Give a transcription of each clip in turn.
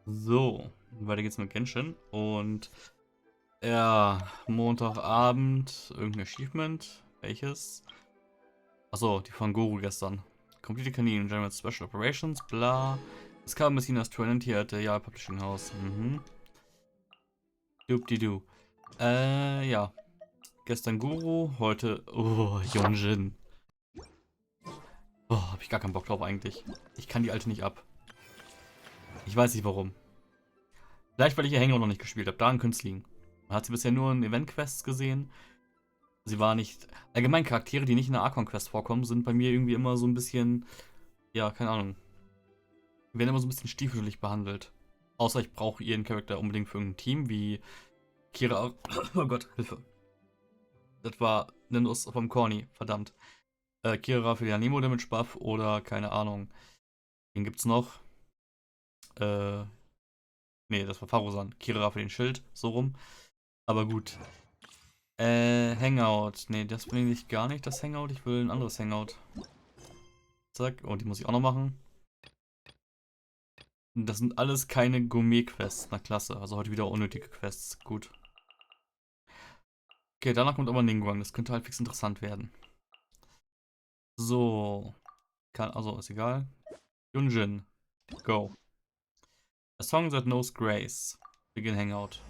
So, weiter geht's mit Genshin. Und ja, Montagabend, irgendein Achievement. Welches? Achso, die von Guru gestern. Complete Canine, General Special Operations, bla. Es kam Messina as Trinity at the Yale Publishing House. Mhm. Doop-di-doo. Ja. Gestern Guru, heute. Oh, Yonjin. Oh, hab ich gar keinen Bock drauf eigentlich. Ich kann die alte nicht ab. Ich weiß nicht warum. Vielleicht, weil ich ihr Hangout noch nicht gespielt habe. Daran könnte es liegen. Man hat sie bisher nur in Event-Quests gesehen. Sie war nicht. Allgemein Charaktere, die nicht in der Archon-Quest vorkommen, sind bei mir irgendwie immer so ein bisschen. Ja, keine Ahnung. Werden immer so ein bisschen stiefmütterlich behandelt. Außer ich brauche ihren Charakter unbedingt für irgendein Team, wie Kira. Oh Gott, Hilfe. Das war Ninus vom Corny, verdammt. Kira für die Anemo Damage Buff oder keine Ahnung. Wen gibt's noch? Äh. Nee, das war Farosan. Kira für den Schild, so rum. Aber gut. Hangout. Nee, das bringe ich gar nicht, das Hangout. Ich will ein anderes Hangout. Zack. Und die muss ich auch noch machen. Das sind alles keine Gourmet-Quests. Na klasse. Also heute wieder unnötige Quests. Gut. Okay, danach kommt aber Ningguang. Das könnte halbwegs interessant werden. So. Also, ist egal. Yunjin. Go. A song that knows grace. Begin Hangout.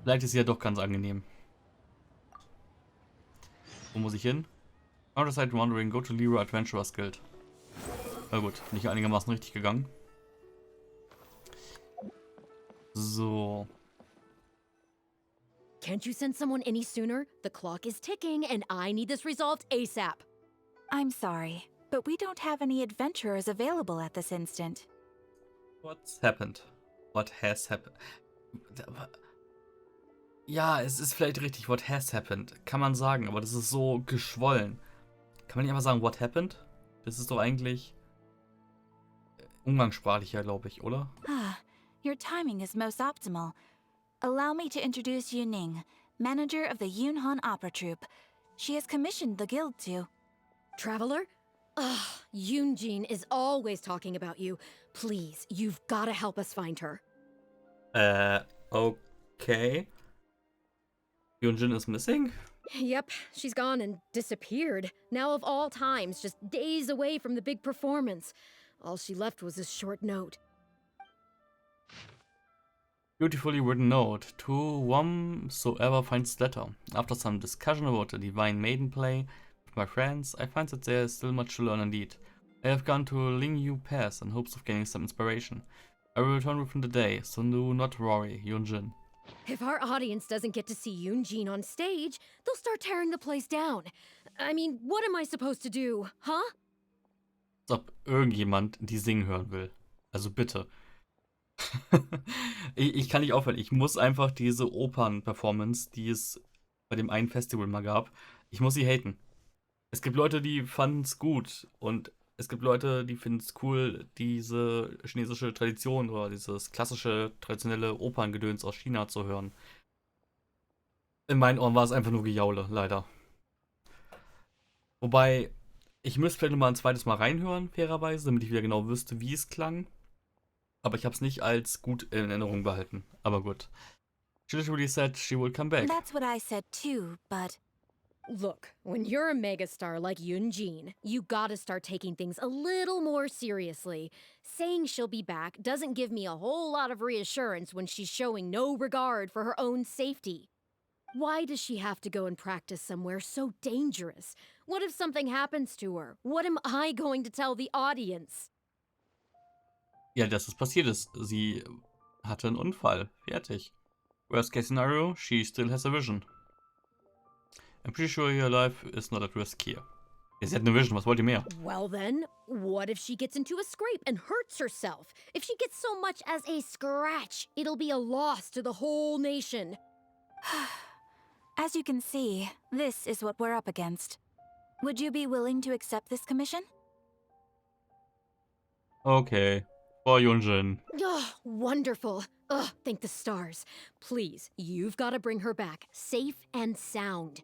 Vielleicht ist sie ja doch ganz angenehm. Wo muss ich hin? Counterside Wandering. Go to Lira Adventurers Guild. Na gut, nicht einigermaßen richtig gegangen. So. Can't you send someone any sooner? The clock is ticking and I need this resolved ASAP. I'm sorry, but we don't have any adventurers available at this instant. What's happened? What has happened? Ja, es ist vielleicht richtig, what has happened. Kann man sagen, aber das ist so geschwollen. Kann man nicht einfach sagen, what happened? Das ist doch eigentlich umgangssprachlicher, glaube ich, oder? Ah, your timing is most optimal. Allow me to introduce Yu Ning, manager of the Yunhan Opera Troupe. She has commissioned the guild to... Traveler? Ugh, Yoonjin is always talking about you. Please, you've gotta help us find her. Okay. Yunjin is missing? Yep, she's gone and disappeared. Now of all times, just days away from the big performance. All she left was a short note. Beautifully written note to whomsoever finds letter. After some discussion about the Divine Maiden play with my friends, I find that there is still much to learn indeed. I have gone to Lingyu Pass in hopes of gaining some inspiration. I will return within the day, so do not worry, Yunjin. If our audience doesn't get to see Yoonjin on stage, they'll start tearing the place down. I mean, what am I supposed to do, huh? Als ob irgendjemand die singen hören will. Also bitte. Ich kann nicht aufhören. Ich muss einfach diese Opern-Performance, die es bei dem einen Festival mal gab, ich muss sie haten. Es gibt Leute, die fanden es gut und es gibt Leute, die finden es cool, diese chinesische Tradition oder dieses klassische, traditionelle Operngedöns aus China zu hören. In meinen Ohren war es einfach nur Gejaule, leider. Wobei, ich müsste vielleicht nochmal ein zweites Mal reinhören, fairerweise, damit ich wieder genau wüsste, wie es klang. Aber ich habe es nicht als gut in Erinnerung behalten. Aber gut. She literally said she will come back. That's what I said too, but... Look, when you're a megastar like Yoonjin, you gotta start taking things a little more seriously. Saying she'll be back doesn't give me a whole lot of reassurance when she's showing no regard for her own safety. Why does she have to go and practice somewhere so dangerous? What if something happens to her? What am I going to tell the audience? Ja, dass es passiert ist. Sie hatte einen Unfall. Fertig. Worst case scenario, she still has a vision. I'm pretty sure your life is not at risk here. Ja, sie hat eine Vision, was wollt ihr mehr? Well then, what if she gets into a scrape and hurts herself? If she gets so much as a scratch, it'll be a loss to the whole nation. As you can see, this is what we're up against. Would you be willing to accept this commission? Okay. Frau Yunjin. Ugh, wonderful. Ugh, thank the stars. Please, you've got to bring her back, safe and sound.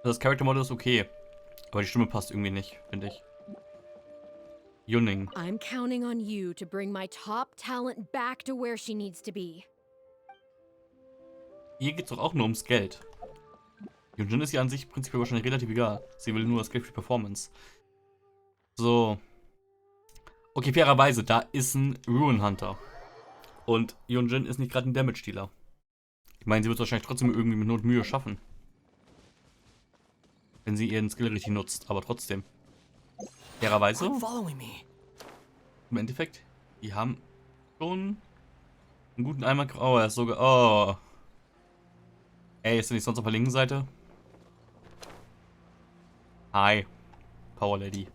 Das Character Model ist okay. Aber die Stimme passt irgendwie nicht, finde ich. Yunning. I'm counting on you to bring my top talent back to where she needs to be. Hier geht es doch auch nur ums Geld. Yunjin ist ja an sich prinzipiell wahrscheinlich relativ egal. Sie will nur das Geld für die Performance. So. Okay, fairerweise, da ist ein Ruin Hunter. Und Yunjin ist nicht gerade ein Damage-Dealer. Ich meine, sie wird es wahrscheinlich trotzdem irgendwie mit Not und Mühe schaffen. Wenn sie ihren Skill richtig nutzt, aber trotzdem. Fairerweise, im Endeffekt, die haben schon einen guten Eimer. Oh, er ist sogar. Oh. Ey, ist er nicht sonst auf der linken Seite? Hi, Power Lady.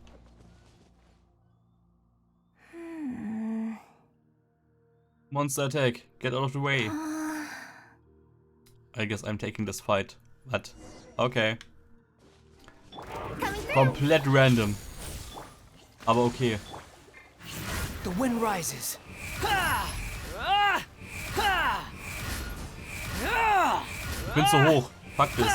Monster attack, get out of the way. I guess I'm taking this fight. What? Okay. Komplett random. Aber okay. The wind rises. Ich bin zu hoch. Fuck this.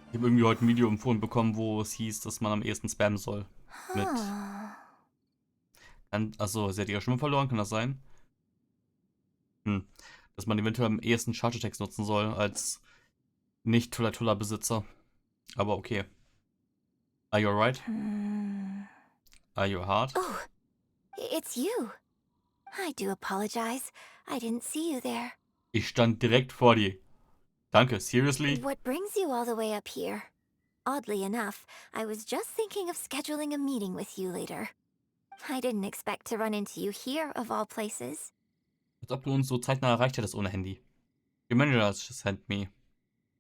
Ich habe irgendwie heute ein Video empfohlen bekommen, wo es hieß, dass man am ehesten spammen soll. Mit. Achso, sie hat ihre Stimme verloren, kann das sein? Dass man eventuell am ehesten Charge Attacks nutzen soll als nicht Tulla-Tulla-Besitzer. Aber okay. Are you alright? Are you hard? Oh, it's you. I do apologize. I didn't see you there. Ich stand direkt vor dir. Danke, seriously? What brings you all the way up here? Oddly enough, I was just thinking of scheduling a meeting with you later. I didn't expect to run into you here, of all places. Als ob du uns so zeitnah erreicht hättest ohne Handy. Your manager has just sent me.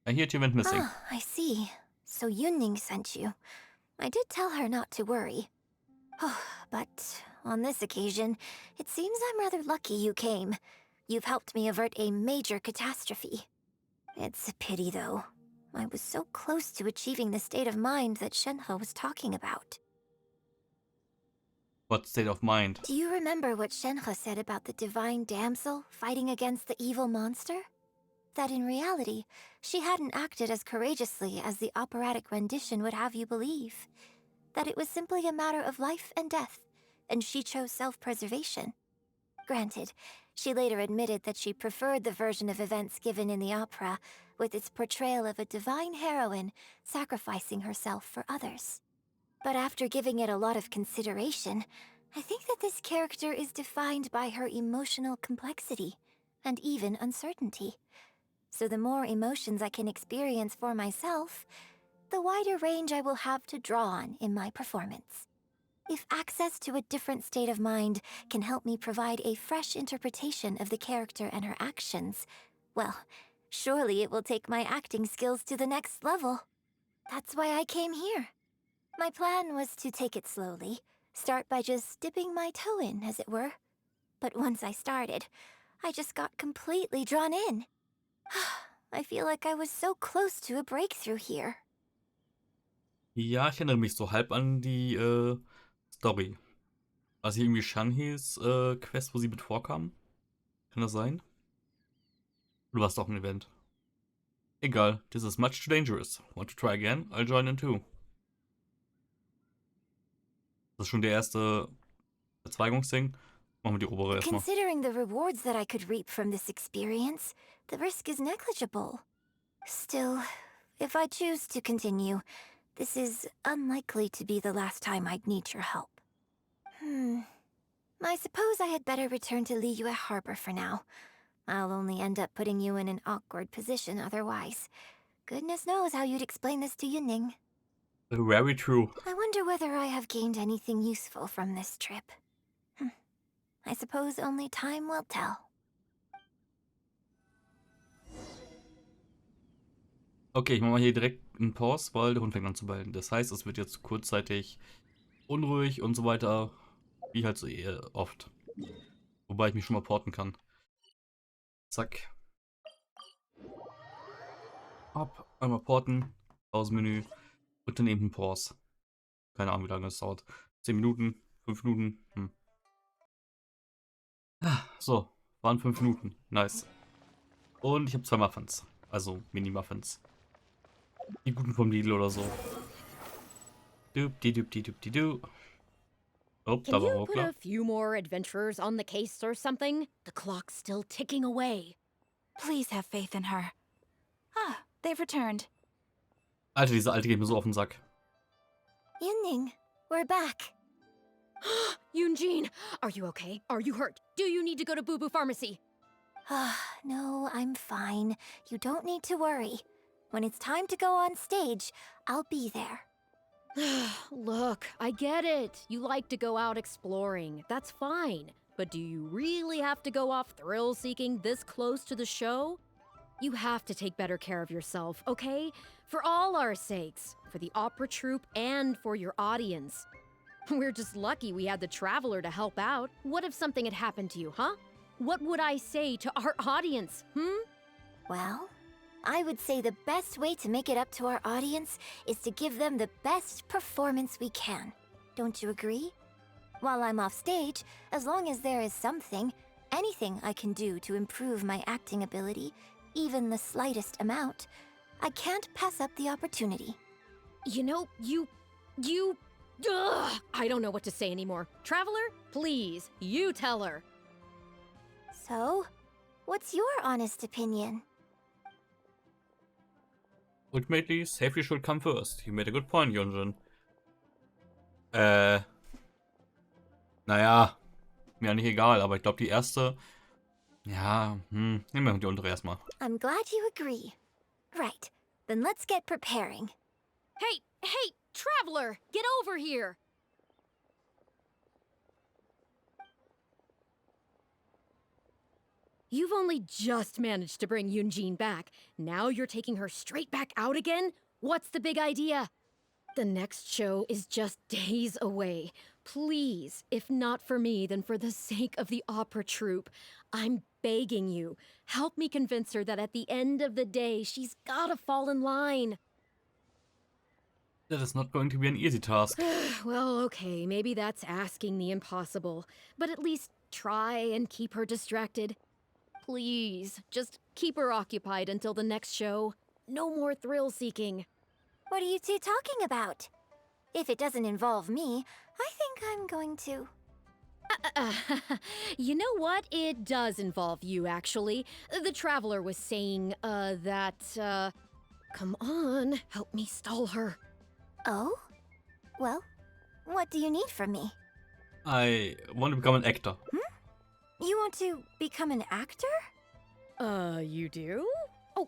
I hear you went missing. Ah, I see. So Yunning sent you. I did tell her not to worry. Oh, but on this occasion, it seems I'm rather lucky you came. You've helped me avert a major catastrophe. It's a pity, though. I was so close to achieving the state of mind that Shenhe was talking about. What state of mind? Do you remember what Shenhe said about the divine damsel fighting against the evil monster? That in reality, she hadn't acted as courageously as the operatic rendition would have you believe. That it was simply a matter of life and death, and she chose self-preservation. Granted, she later admitted that she preferred the version of events given in the opera, with its portrayal of a divine heroine sacrificing herself for others. But after giving it a lot of consideration, I think that this character is defined by her emotional complexity, and even uncertainty. So the more emotions I can experience for myself, the wider range I will have to draw on in my performance. If access to a different state of mind can help me provide a fresh interpretation of the character and her actions, well, surely it will take my acting skills to the next level. That's why I came here. My plan was to take it slowly, start by just dipping my toe in, as it were. But once I started, I just got completely drawn in. I feel like I was so close to a breakthrough here. Ja, ich erinnere mich so halb an die Story. Also irgendwie Shanhees Quest, wo sie mit vorkam. Kann das sein? Oder war es doch ein Event? Egal, this is much too dangerous. Want to try again? I'll join in too. Das ist schon der erste Verzweigungsding. Machen wir die obere erstmal. Considering the rewards that I could reap from this experience, the risk is negligible. Still, if I choose to continue, this is unlikely to be the last time I'd need your help. I suppose I had better return to Liyue Harbor for now. I'll only end up putting you in an awkward position otherwise. Goodness knows how you'd explain this to Yunning. Very true. I wonder whether I have gained anything useful from this trip. I suppose only time will tell. Okay, ich mache mal hier direkt einen Pause, weil der Hund fängt an zu bellen. Das heißt, es wird jetzt kurzzeitig unruhig und so weiter, wie halt so oft. Wobei ich mich schon mal porten kann. Zack. Ab, einmal porten, Pausenmenü und dann eben ein Pause. Keine Ahnung, wie lange es dauert. 10 Minuten, 5 Minuten. So, waren 5 Minuten. Nice. Und ich habe 2 Muffins. Also Mini-Muffins. Die guten vom Lidl oder so. Dupdi-dupdi-dupdi-du. Oh, Can da war you put Ruckler. a few more adventurers on the case or something? The clock's still ticking away. Please have faith in her. Ah, they've returned. Alter, diese Alte geht mir so auf den Sack. Yunning, we're back. Eugene, are you okay? Are you hurt? Do you need to go to Boo Boo Pharmacy? No, I'm fine. You don't need to worry. When it's time to go on stage, I'll be there. Look, I get it. You like to go out exploring. That's fine. But do you really have to go off thrill-seeking this close to the show? You have to take better care of yourself, okay? For all our sakes. For the opera troupe and for your audience. We're just lucky we had the Traveler to help out. What if something had happened to you, huh? What would I say to our audience, Well, I would say the best way to make it up to our audience is to give them the best performance we can. Don't you agree? While I'm off stage, as long as there is something, anything I can do to improve my acting ability, even the slightest amount, I can't pass up the opportunity. You know, Ugh, I don't know what to say anymore. Traveler, please, you tell her. So, what's your honest opinion? Ultimately, safety should come first. You made a good point, Yunjin. Naja, mir eigentlich egal, aber ich glaube die erste, ja, nehmen wir die untere erstmal. I'm glad you agree. Right, then let's get preparing. Hey, Traveler, get over here. You've only just managed to bring Yunjin back. Now you're taking her straight back out again? What's the big idea? The next show is just days away. Please, if not for me, then for the sake of the opera troupe, I'm begging you, help me convince her that at the end of the day, she's gotta fall in line. That is not going to be an easy task. Well, okay, maybe that's asking the impossible, but at least try and keep her distracted. Please, just keep her occupied until the next show. No more thrill-seeking. What are you two talking about? If it doesn't involve me, I think I'm going to... You know what? It does involve you, actually. The Traveler was saying, come on, help me stall her. Oh? Well, what do you need from me? I want to become an actor. You want to become an actor? You do? Oh,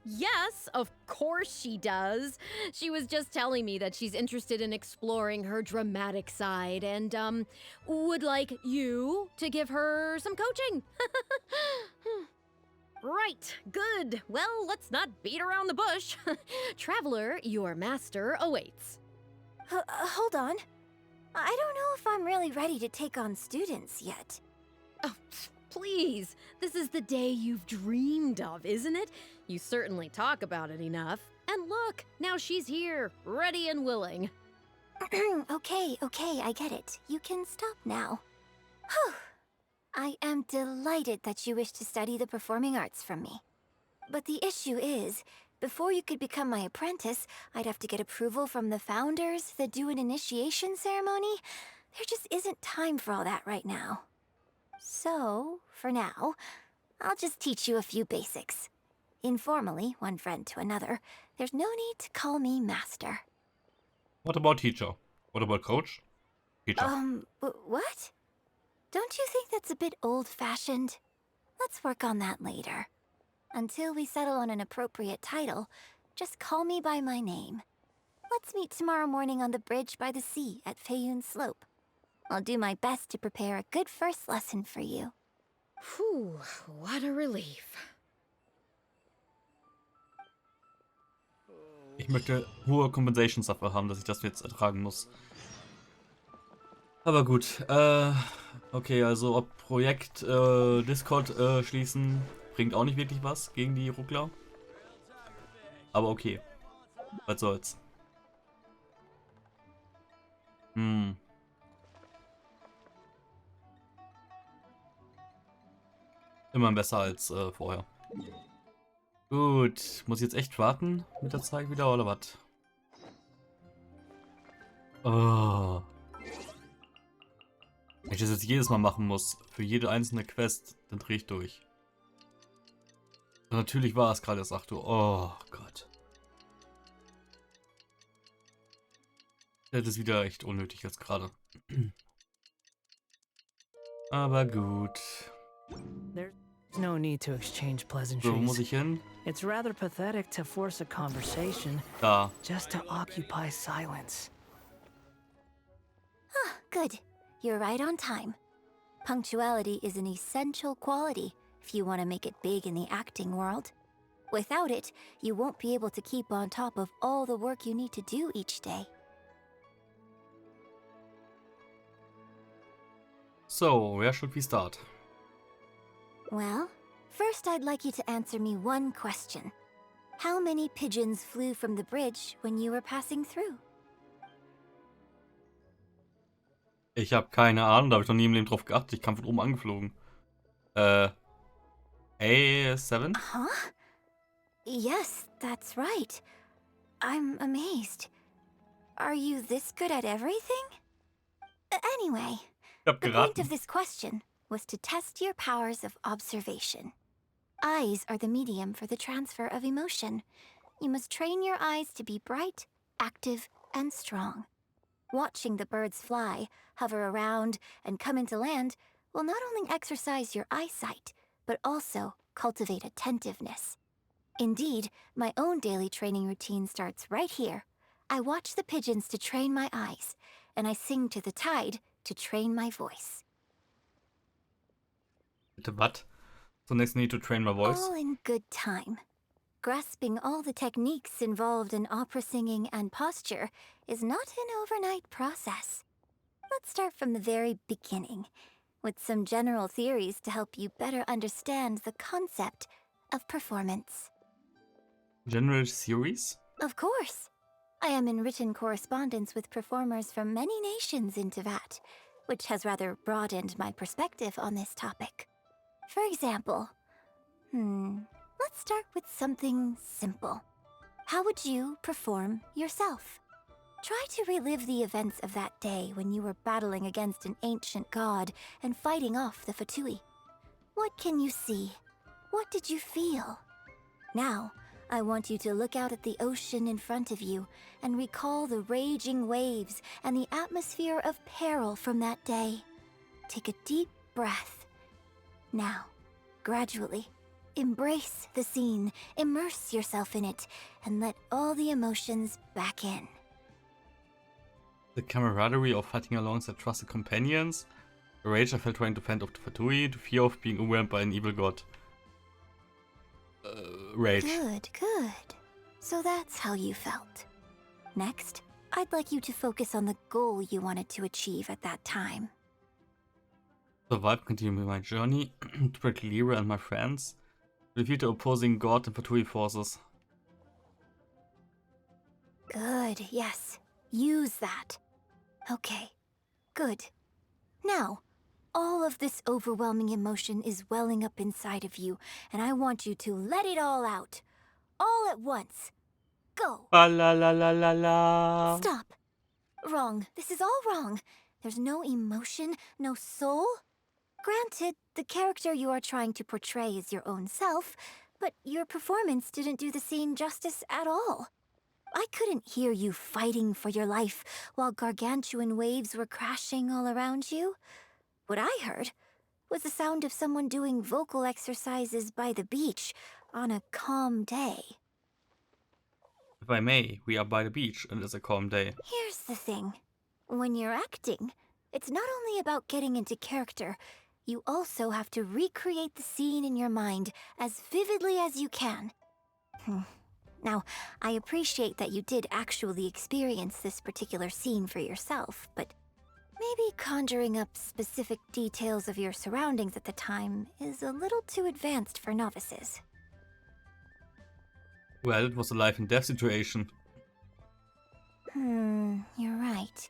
yes, of course she does. She was just telling me that she's interested in exploring her dramatic side and, would like you to give her some coaching. Right, good. Well, let's not beat around the bush. Traveler, your master awaits. Hold on. I don't know if I'm really ready to take on students yet. Oh, please. This is the day you've dreamed of, isn't it? You certainly talk about it enough. And look, now she's here, ready and willing. Okay, I get it. You can stop now. Whew. I am delighted that you wish to study the performing arts from me. But the issue is, before you could become my apprentice, I'd have to get approval from the founders that do an initiation ceremony. There just isn't time for all that right now. So, for now, I'll just teach you a few basics. Informally, one friend to another, there's no need to call me master. What about teacher? What about coach? Teacher. What? Don't you think that's a bit old-fashioned? Let's work on that later. Until we settle on an appropriate title, just call me by my name. Let's meet tomorrow morning on the bridge by the sea at Feiyun Slope. I'll do my best to prepare a good first lesson for you. Whew, what a relief. Ich möchte hohe Compensations dafür haben, dass ich das jetzt ertragen muss. Aber gut, okay, also ob Projekt Discord schließen, bringt auch nicht wirklich was gegen die Ruckler. Aber okay, was soll's. Immer besser als vorher. Gut, muss ich jetzt echt warten mit der Zeit wieder oder was? Oh. Wenn ich das jetzt jedes Mal machen muss, für jede einzelne Quest, dann drehe ich durch. Und natürlich war es gerade erst 8 Uhr. Oh Gott. Das ist wieder echt unnötig jetzt gerade. Aber gut. There's no need to exchange So, wo muss pleasantries. ich hin? It's rather pathetic to force a conversation Da. just to occupy silence. Good. You're right on time. Punctuality is an essential quality if you want to make it big in the acting world. Without it, you won't be able to keep on top of all the work you need to do each day. So, where should we start? Well, first I'd like you to answer me one question. How many pigeons flew from the bridge when you were passing through? Ich habe keine Ahnung, da habe ich noch nie im Leben drauf geachtet. Ich kam von oben angeflogen. A7? Huh? Yes, that's right. I'm amazed. Are you this good at everything? Anyway, Ich hab the point geraten. of this question was to test your powers of observation. Eyes are the medium for the transfer of emotion. You must train your eyes to be bright, active, and strong. Watching the birds fly, hover around, and come into land will not only exercise your eyesight, but also cultivate attentiveness. Indeed, my own daily training routine starts right here. I watch the pigeons to train my eyes, and I sing to the tide to train my voice. Bitte was? Zunächst need to train my voice. All in good time. Grasping all the techniques involved in opera singing and posture is not an overnight process. Let's start from the very beginning, with some general theories to help you better understand the concept of performance. General Series? Of course. I am in written correspondence with performers from many nations in Teyvat, which has rather broadened my perspective on this topic. For example, let's start with something simple. How would you perform yourself? Try to relive the events of that day when you were battling against an ancient god and fighting off the Fatui. What can you see? What did you feel? Now, I want you to look out at the ocean in front of you and recall the raging waves and the atmosphere of peril from that day. Take a deep breath. Now, gradually, embrace the scene, immerse yourself in it, and let all the emotions back in. The camaraderie of fighting alongside trusted companions. The rage I felt trying to fend off the Fatui. The fear of being overwhelmed by an evil god. Rage. Good, good. So that's how you felt. Next, I'd like you to focus on the goal you wanted to achieve at that time. Survive, continue my journey to protect Lyra and my friends. Defeat the opposing god and Fatui forces. Good, yes. Use that. Okay, good. Now, all of this overwhelming emotion is welling up inside of you, and I want you to let it all out. All at once. Go. La la la la la la. Stop. Wrong. This is all wrong. There's no emotion, no soul. Granted, the character you are trying to portray is your own self, but your performance didn't do the scene justice at all. I couldn't hear you fighting for your life while gargantuan waves were crashing all around you. What I heard was the sound of someone doing vocal exercises by the beach on a calm day. If I may, we are by the beach and it's a calm day. Here's the thing. When you're acting, it's not only about getting into character, you also have to recreate the scene in your mind as vividly as you can. Now, I appreciate that you did actually experience this particular scene for yourself, but maybe conjuring up specific details of your surroundings at the time is a little too advanced for novices. Well, it was a life and death situation. You're right.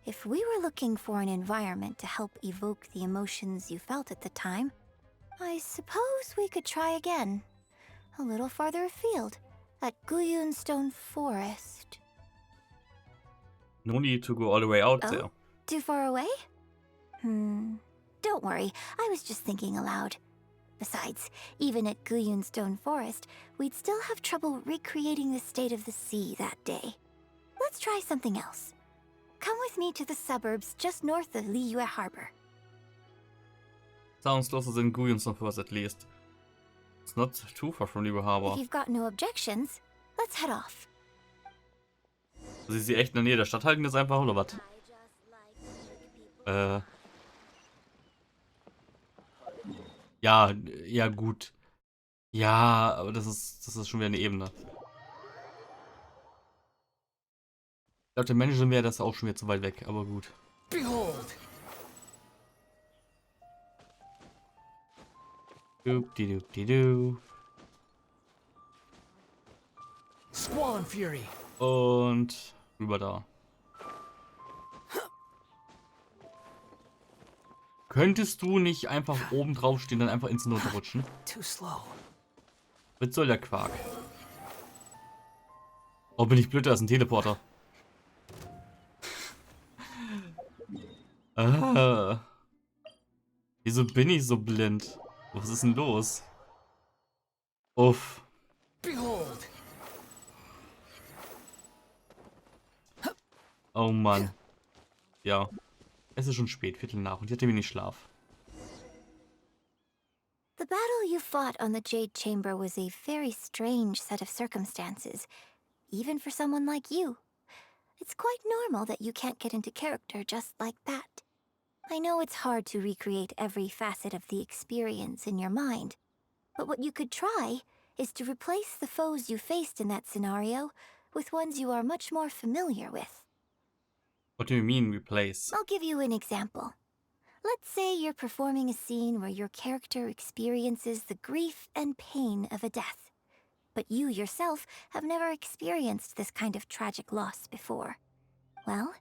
If we were looking for an environment to help evoke the emotions you felt at the time, I suppose we could try again. A little farther afield, at Guyunstone Forest. No need to go all the way out Oh? there. Too far away? Don't worry, I was just thinking aloud. Besides, even at Guyunstone Forest, we'd still have trouble recreating the state of the sea that day. Let's try something else. Come with me to the suburbs just north of Liyue Harbor. Sounds closer than Guyunstone Forest at least. It's not too far from Liyue Harbor. If you've got no objections, let's head off. Sie ist sie echt in der Nähe der Stadt halten jetzt einfach, oder was? Ja, ja gut. Ja, aber das ist schon wieder eine Ebene. Laut der Managerin wäre das auch schon wieder zu weit weg, aber gut. Behold! Doop-di-doop-di-doo. Squall Fury! Und rüber da. Könntest du nicht einfach oben drauf stehen, dann einfach ins Not rutschen? Too slow. Was soll der Quark? Oh, bin ich blöd, da ist ein Teleporter. Wieso bin ich so blind? Was ist denn los? Uff. Behold! Oh Mann. Ja. Es ist schon spät, Viertel nach und ich hatte wenig Schlaf. The battle you fought on the Jade Chamber was a very strange set of circumstances, even for someone like you. It's quite normal that you can't get into character just like that. I know it's hard to recreate every facet of the experience in your mind, but what you could try is to replace the foes you faced in that scenario with ones you are much more familiar with. What do you mean, replace? I'll give you an example. Let's say you're performing a scene where your character experiences the grief and pain of a death, but you yourself have never experienced this kind of tragic loss before. Well,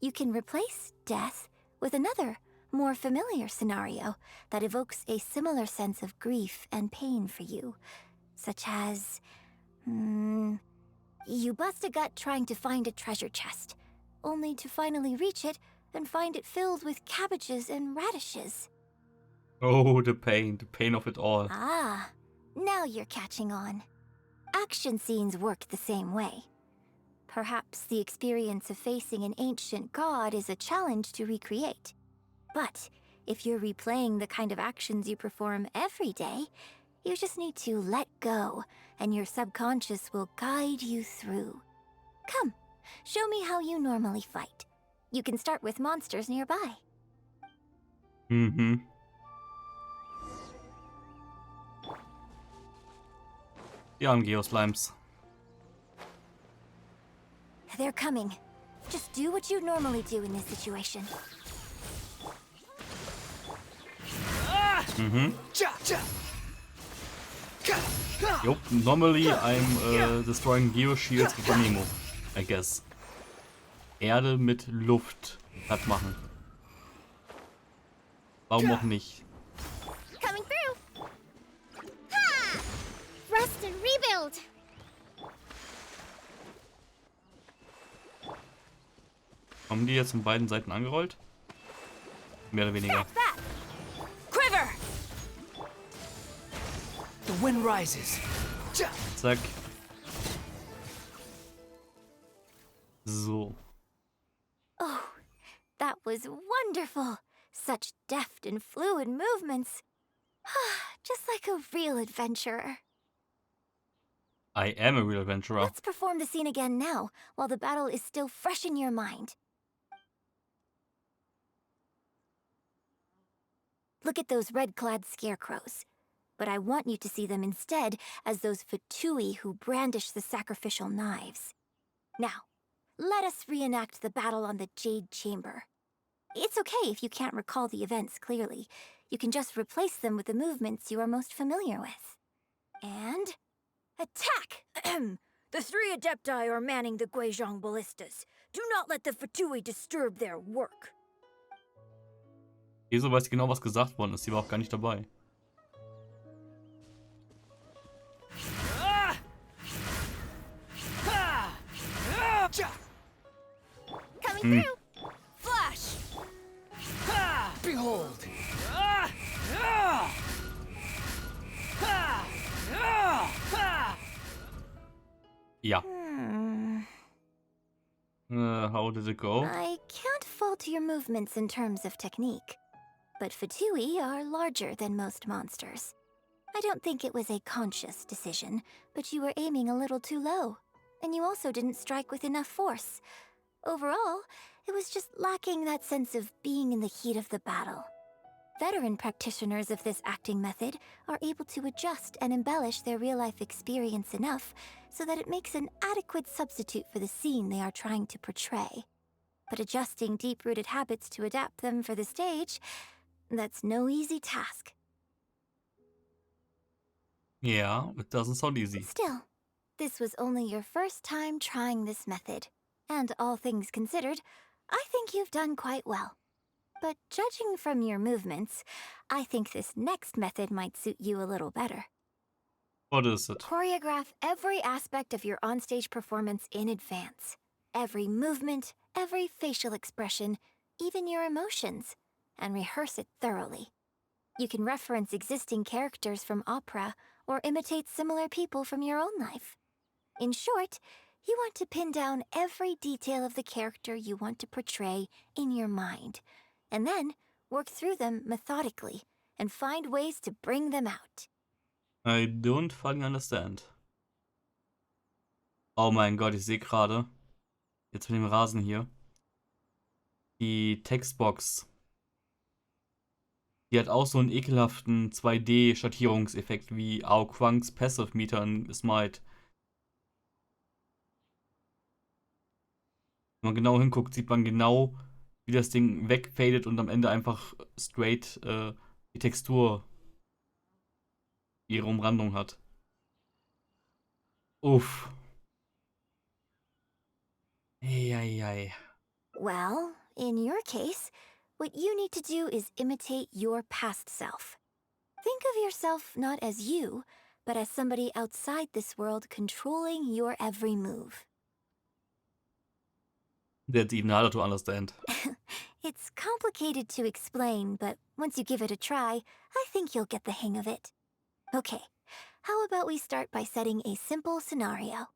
you can replace death with another, more familiar scenario that evokes a similar sense of grief and pain for you, such as... you bust a gut trying to find a treasure chest, only to finally reach it and find it filled with cabbages and radishes. Oh, the pain of it all. Ah, now you're catching on. Action scenes work the same way. Perhaps the experience of facing an ancient god is a challenge to recreate. But if you're replaying the kind of actions you perform every day, you just need to let go, and your subconscious will guide you through. Come, show me how you normally fight. You can start with monsters nearby. Die armen Geoslimes. They're coming. Just do what you normally do in this situation. Yup, normally I'm destroying Geoshields with Animo, I guess. Erde mit Luft platt machen. Warum auch nicht? Coming through! Ha! Rest and rebuild! Kommen die jetzt von beiden Seiten angerollt? Mehr oder weniger. Quiver! The wind rises. Zack. So. Oh, that was wonderful! Such deft and fluid movements. Just like a real adventurer. I am a real adventurer. Let's perform the scene again now, while the battle is still fresh in your mind. Look at those red-clad scarecrows. But I want you to see them instead as those Fatui who brandish the sacrificial knives. Now, let us reenact the battle on the Jade Chamber. It's okay if you can't recall the events clearly. You can just replace them with the movements you are most familiar with. And... attack! The three Adepti are manning the Guizhong ballistas. Do not let the Fatui disturb their work. Wieso weiß genau, was gesagt worden ist? Die war auch gar nicht dabei. Hm. Flash! Behold! Ja. Hmm. How did it go? I can't fault your movements in terms of technique, but Fatui are larger than most monsters. I don't think it was a conscious decision, but you were aiming a little too low, and you also didn't strike with enough force. Overall, it was just lacking that sense of being in the heat of the battle. Veteran practitioners of this acting method are able to adjust and embellish their real-life experience enough so that it makes an adequate substitute for the scene they are trying to portray. But adjusting deep-rooted habits to adapt them for the stage, that's no easy task. Yeah, it doesn't sound easy. Still, this was only your first time trying this method, and all things considered, I think you've done quite well. But judging from your movements, I think this next method might suit you a little better. What is it? Choreograph every aspect of your onstage performance in advance. Every movement, every facial expression, even your emotions, and rehearse it thoroughly. You can reference existing characters from opera or imitate similar people from your own life. In short, you want to pin down every detail of the character you want to portray in your mind, and then work through them methodically and find ways to bring them out. I don't fucking understand. Oh mein Gott, ich sehe gerade, jetzt mit dem Rasen hier, die Textbox. Die hat auch so einen ekelhaften 2D-Schattierungseffekt wie Ao Kwang's Passive Meter in Smite. Wenn man genau hinguckt, sieht man genau, wie das Ding wegfadet und am Ende einfach straight die Textur ihre Umrandung hat. Uff. Eieiei. Well, in your case, what you need to do is imitate your past self. Think of yourself not as you, but as somebody outside this world controlling your every move. That's even harder to understand. It's complicated to explain, but once you give it a try, I think you'll get the hang of it. Okay, how about we start by setting a simple scenario?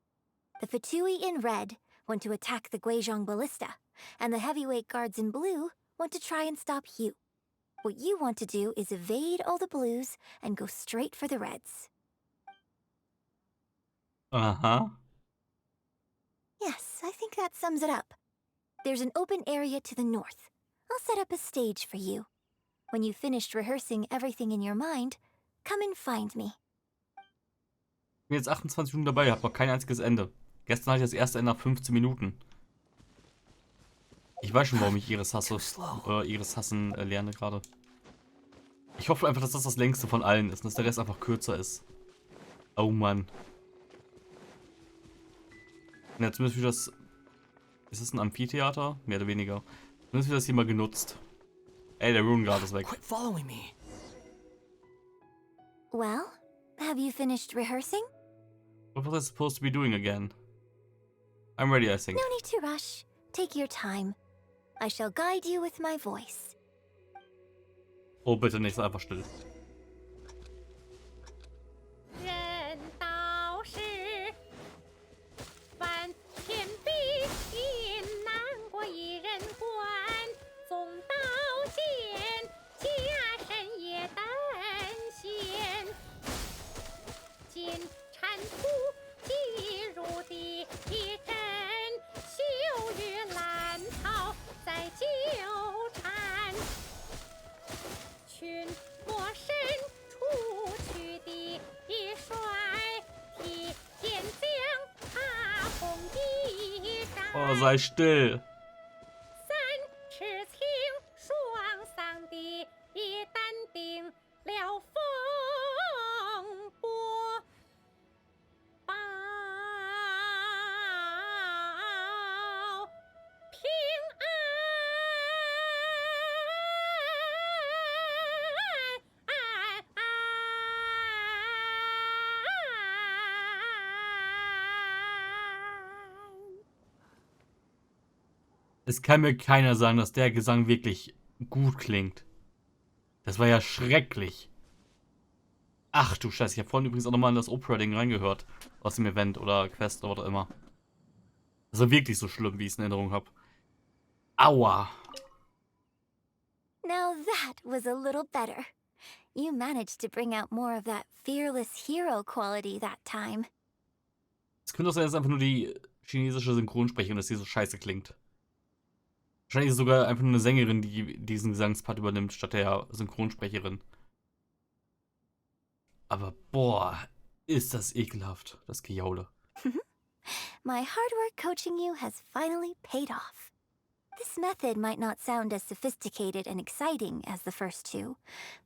The Fatui in red want to attack the Guizhong Ballista, and the heavyweight guards in blue want to try and stop you. What you want to do is evade all the blues and go straight for the reds. Aha. Yes, I think that sums it up. There's an open area to the north. I'll set up a stage for you. When you've finished rehearsing everything in your mind, come and find me. Ich bin jetzt 28 Minuten dabei, habe noch kein einziges Ende. Gestern hatte ich das erste Ende nach 15 Minuten. Ich weiß schon, warum ich Iris hasse. Iris hassen lerne gerade. Ich hoffe einfach, dass das das längste von allen ist und dass der Rest einfach kürzer ist. Oh Mann. Und jetzt müssen wir das... Ist das ein Amphitheater? Mehr oder weniger. Müssen wir das hier mal genutzt. Ey, der Rune Guard ist weg. Quit following me. Well, have you finished rehearsing? What was I supposed to be doing again? I'm ready, I think. No need to rush. Take your time. I shall guide you with my voice. Oh, bitte nicht, sei einfach still. 人道是万千比心难过一人关，纵刀剑加身也担心，金铲土击入地一阵，羞与兰草在纠缠。群魔神出去的帅，提剑将他红衣衫。 Oh, sei still. 三尺青，双桑的淡定了风波，报平安。Es kann mir keiner sagen, dass der Gesang wirklich gut klingt. Das war ja schrecklich. Ach du Scheiße, ich habe vorhin übrigens auch nochmal in das Opera-Ding reingehört. Aus dem Event oder Quest oder was auch immer. Das war wirklich so schlimm, wie ich es in Erinnerung habe. Aua. Now that was a little better. You managed to bring out more of that fearless hero quality that time. Es könnte auch sein, dass es einfach nur die chinesische Synchronsprecherin ist, die so scheiße klingt. Wahrscheinlich ist es sogar einfach nur eine Sängerin, die diesen Gesangspart übernimmt, statt der Synchronsprecherin. Aber boah, ist das ekelhaft, das Gejaule. My hard work coaching you has finally paid off. This method might not sound as sophisticated and exciting as the first two,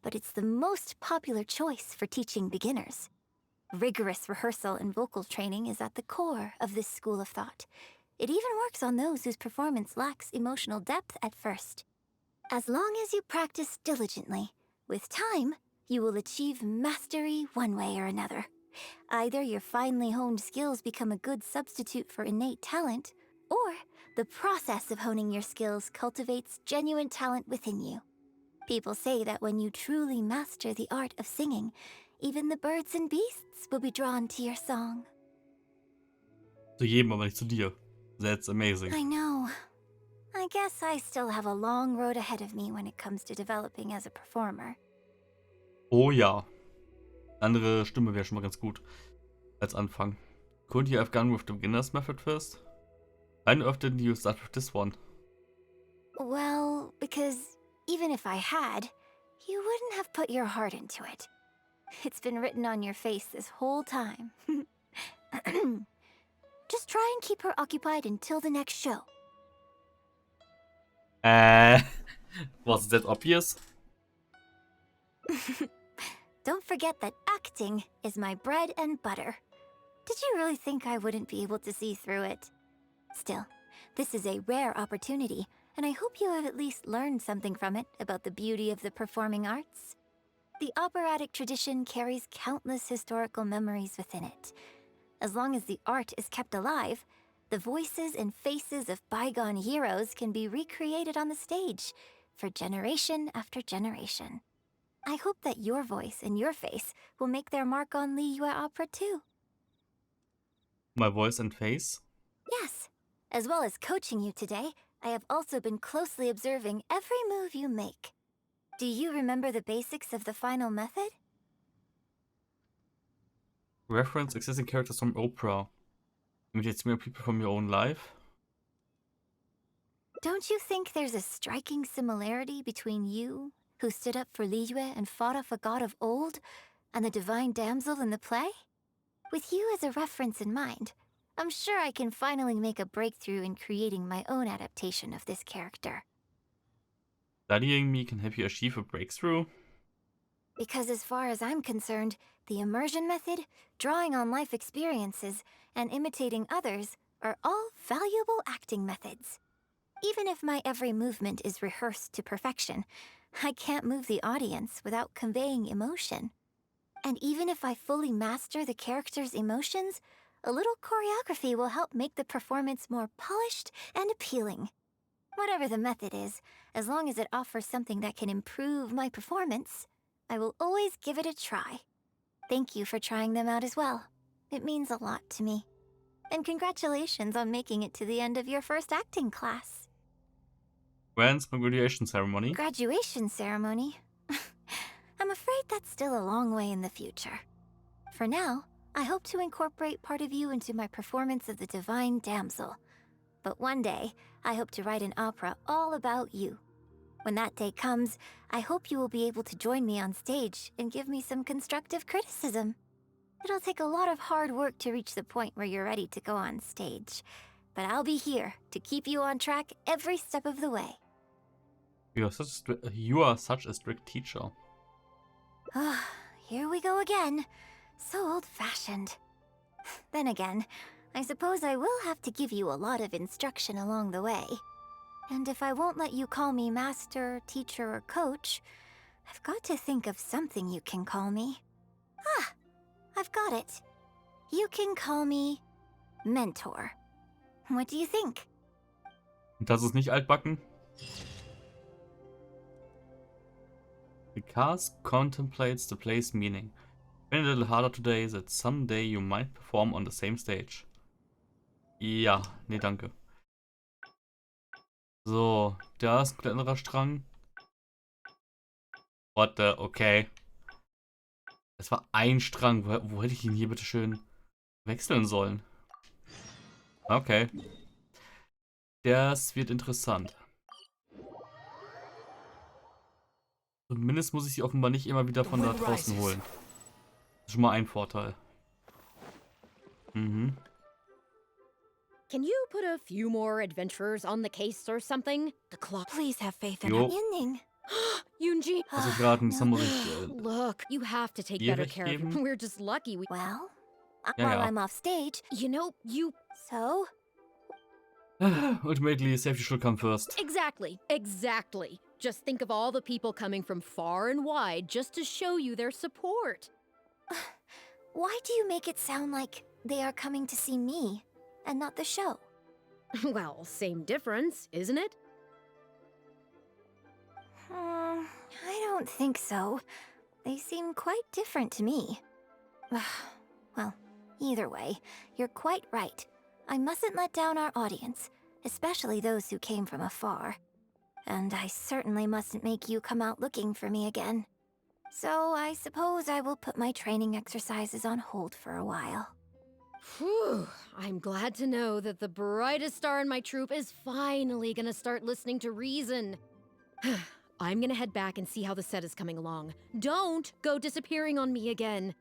but it's the most popular choice for teaching beginners. Rigorous rehearsal and vocal training is at the core of this school of thought. It even works on those whose performance lacks emotional depth at first. As long as you practice diligently, with time, you will achieve mastery one way or another. Either your finely honed skills become a good substitute for innate talent, or the process of honing your skills cultivates genuine talent within you. People say that when you truly master the art of singing, even the birds and beasts will be drawn to your song. Zu jedem, aber nicht zu dir. That's amazing. I know. I guess I still have a long road ahead of me when it comes to developing as a performer. Oh ja. Andere Stimme wäre schon mal ganz gut. Als Anfang. Couldn't you have gone with the beginner's method first? I know often you start with this one. Well, because even if I had, you wouldn't have put your heart into it. It's been written on your face this whole time. Just try and keep her occupied until the next show. Was that obvious? Don't forget that acting is my bread and butter. Did you really think I wouldn't be able to see through it? Still, this is a rare opportunity, and I hope you have at least learned something from it about the beauty of the performing arts. The operatic tradition carries countless historical memories within it. As long as the art is kept alive, the voices and faces of bygone heroes can be recreated on the stage for generation after generation. I hope that your voice and your face will make their mark on Liyue Opera too. My voice and face? Yes. As well as coaching you today, I have also been closely observing every move you make. Do you remember the basics of the final method? Reference existing characters from opera. Imitate mere people from your own life? Don't you think there's a striking similarity between you, who stood up for Liyue and fought off a god of old, and the divine damsel in the play? With you as a reference in mind, I'm sure I can finally make a breakthrough in creating my own adaptation of this character. Studying me can help you achieve a breakthrough? Because as far as I'm concerned, the immersion method, drawing on life experiences, and imitating others are all valuable acting methods. Even if my every movement is rehearsed to perfection, I can't move the audience without conveying emotion. And even if I fully master the character's emotions, a little choreography will help make the performance more polished and appealing. Whatever the method is, as long as it offers something that can improve my performance, I will always give it a try. Thank you for trying them out as well. It means a lot to me. And congratulations on making it to the end of your first acting class. When's my graduation ceremony? Graduation ceremony? I'm afraid that's still a long way in the future. For now, I hope to incorporate part of you into my performance of the Divine Damsel. But one day, I hope to write an opera all about you. When that day comes, I hope you will be able to join me on stage and give me some constructive criticism. It'll take a lot of hard work to reach the point where you're ready to go on stage. But I'll be here to keep you on track every step of the way. You are such a strict teacher. Here we go again. So old-fashioned. Then again, I suppose I will have to give you a lot of instruction along the way. And if I won't let you call me master, teacher, or coach, I've got to think of something you can call me. Ah, I've got it. You can call me mentor. What do you think? Und das ist nicht altbacken? The cast contemplates the play's meaning. Train a little harder today that someday you might perform on the same stage. Ja, nee, danke. So, da ist ein komplett anderer Strang. What the, okay. Das war ein Strang. Wo hätte ich ihn hier bitte schön wechseln sollen? Okay. Das wird interessant. Zumindest muss ich sie offenbar nicht immer wieder von da draußen holen. Das ist schon mal ein Vorteil. Mhm. Can you put a few more adventurers on the case or something? The clock. Please have faith in Jo. us. Yunning. Yunji. Was ich raten, das muss ich. Look, you have to take Dir better recht care of him. geben? We're just lucky we. Well, Ja, while ja. I'm off stage, You know, you. so Ultimately, safety should come first. Exactly. Just think of all the people coming from far and wide just to show you their support. why do you make it sound like they are coming to see me and not the show? Well, same difference, isn't it? I don't think so. They seem quite different to me. Well, either way, you're quite right. I mustn't let down our audience, especially those who came from afar. And I certainly mustn't make you come out looking for me again. So I suppose I will put my training exercises on hold for a while. Whew. I'm glad to know that the brightest star in my troupe is finally gonna start listening to reason. I'm gonna head back and see how the set is coming along. Don't go disappearing on me again.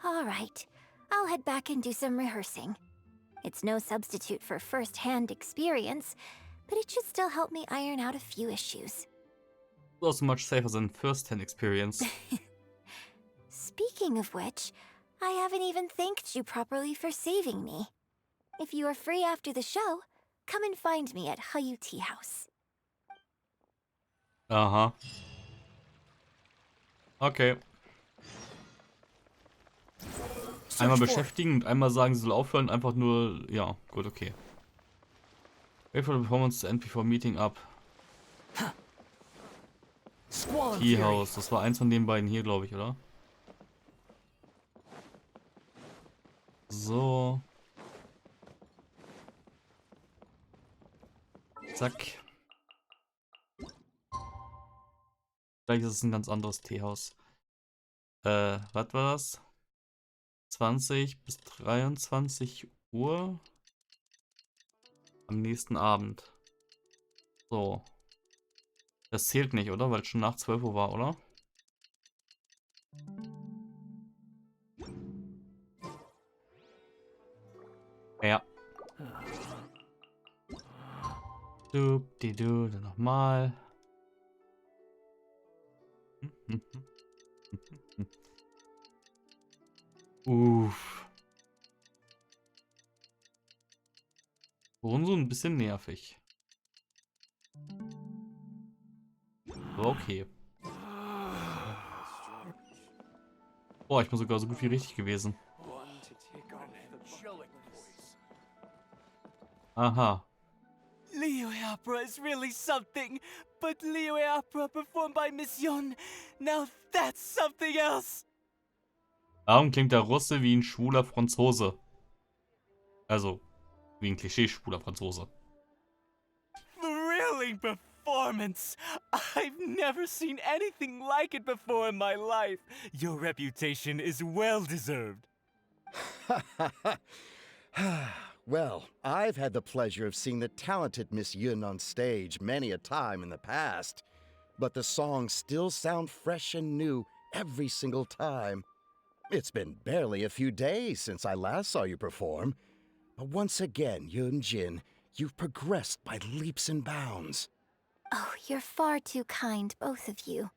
All right. I'll head back and do some rehearsing. It's no substitute for first-hand experience, but it should still help me iron out a few issues. Also much safer than first-hand experience. Speaking of which, I haven't even thanked you properly for saving me. If you are free after the show, come and find me at Hayu Tea House. Aha. Okay. Einmal beschäftigen und einmal sagen, sie soll aufhören. Einfach nur, ja, gut, okay. Wait for the performance to end before meeting up. Tea House, das war eins von den beiden hier, glaube ich, oder? So. Zack. Vielleicht ist es ein ganz anderes Teehaus. Was war das? 20 bis 23 Uhr am nächsten Abend. So. Das zählt nicht, oder? Weil es schon nach 12 Uhr war, oder? Ja. Du, dann nochmal. Uff. Schon so ein bisschen nervig. Aber okay. Boah, ich bin sogar so gut wie richtig gewesen. Aha. Leo Opera is really something, but Leo Opera performed by Miss Yun, now that's something else. Warum klingt der Russe wie ein schwuler Franzose? Also, wie ein Klischee-schwuler Franzose. Thrilling performance. I've never seen anything like it before in my life. Your reputation is well deserved. Well, I've had the pleasure of seeing the talented Miss Yun on stage many a time in the past, but the songs still sound fresh and new every single time. It's been barely a few days since I last saw you perform, but once again, Yun-jin, you've progressed by leaps and bounds. Oh, you're far too kind, both of you.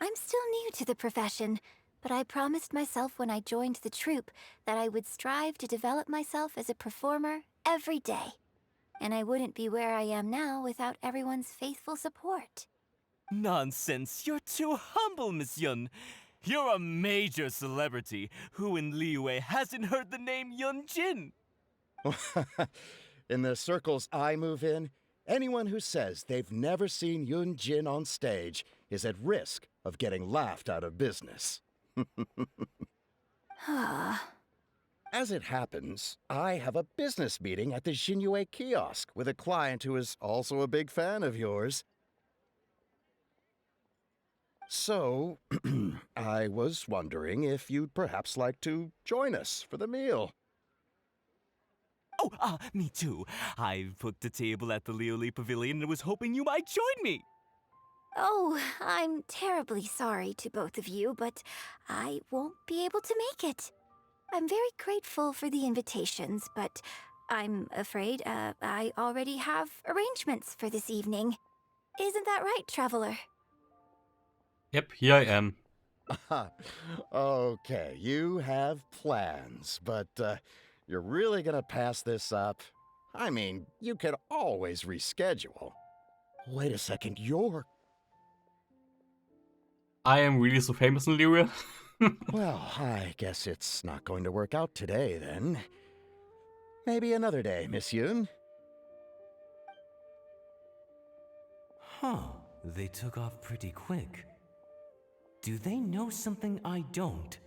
I'm still new to the profession, but I promised myself when I joined the troupe that I would strive to develop myself as a performer every day. And I wouldn't be where I am now without everyone's faithful support. Nonsense. You're too humble, Miss Yun. You're a major celebrity. Who in Liyue hasn't heard the name Yun Jin? In the circles I move in, anyone who says they've never seen Yun Jin on stage is at risk of getting laughed out of business. As it happens, I have a business meeting at the Xinyu kiosk with a client who is also a big fan of yours. So, I was wondering if you'd perhaps like to join us for the meal. Oh, me too. I've booked a table at the Lioli Pavilion and was hoping you might join me. Oh, I'm terribly sorry to both of you, but I won't be able to make it. I'm very grateful for the invitations, but I'm afraid I already have arrangements for this evening. Isn't that right, Traveler? Yep, here I am. Okay, you have plans, but you're really gonna pass this up? I mean, you could always reschedule. Wait a second, you're... I am really so famous in Lyria. Well, I guess it's not going to work out today, then. Maybe another day, Miss Yoon. Huh, they took off pretty quick. Do they know something I don't?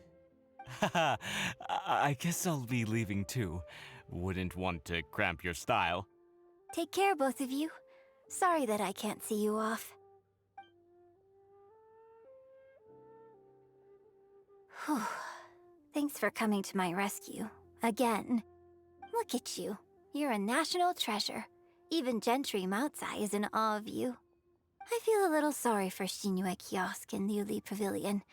Haha, I guess I'll be leaving too. Wouldn't want to cramp your style. Take care, both of you. Sorry that I can't see you off. Whew. Thanks for coming to my rescue. Again. Look at you. You're a national treasure. Even Gentry Moutsai is in awe of you. I feel a little sorry for Xinyu Kiosk and Liuli Pavilion.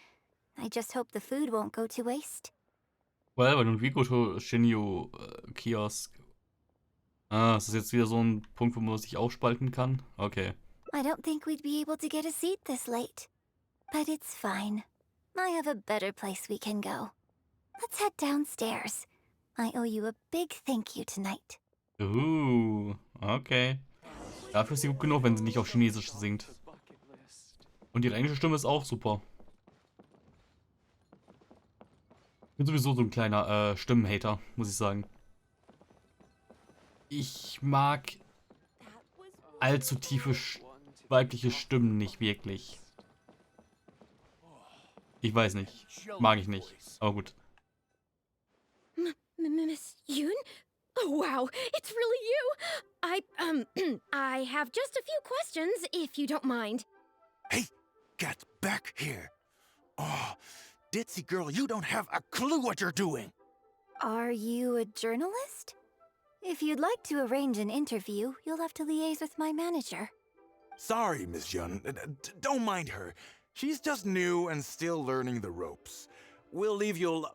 I just hope the food won't go to waste. Well, when we go to Xinyu Kiosk. Ah, ist das jetzt wieder so ein Punkt, wo man sich aufspalten kann? Okay. I don't think we'd be able to get a seat this late. But it's fine. I have a better place we can go. Let's head downstairs. I owe you a big thank you tonight. Okay. Dafür ist sie gut genug, wenn sie nicht auf Chinesisch singt. Und ihre englische Stimme ist auch super. Ich bin sowieso so ein kleiner Stimmenhater, muss ich sagen. Ich mag allzu tiefe weibliche Stimmen nicht wirklich. Ich weiß nicht. Mag ich nicht. Aber gut. Miss Yoon? Oh, wow, it's really you! I have just a few questions, if you don't mind. Hey, get back here. Oh, ditzy girl, you don't have a clue what you're doing. Are you a journalist? If you'd like to arrange an interview, you'll have to liaise with my manager. Sorry, Miss Yun. Don't mind her. She's just new and still learning the ropes. We'll leave you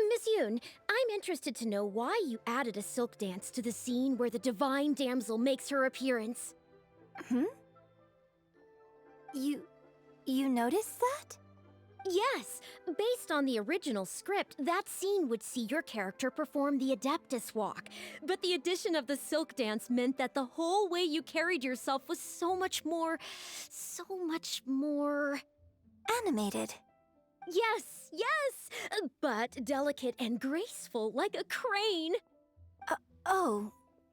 Miss Yoon, I'm interested to know why you added a silk dance to the scene where the divine damsel makes her appearance. You noticed that? Yes, based on the original script, that scene would see your character perform the Adeptus Walk. But the addition of the silk dance meant that the whole way you carried yourself was so much more... Animated. Yes, but delicate and graceful like a crane. Oh,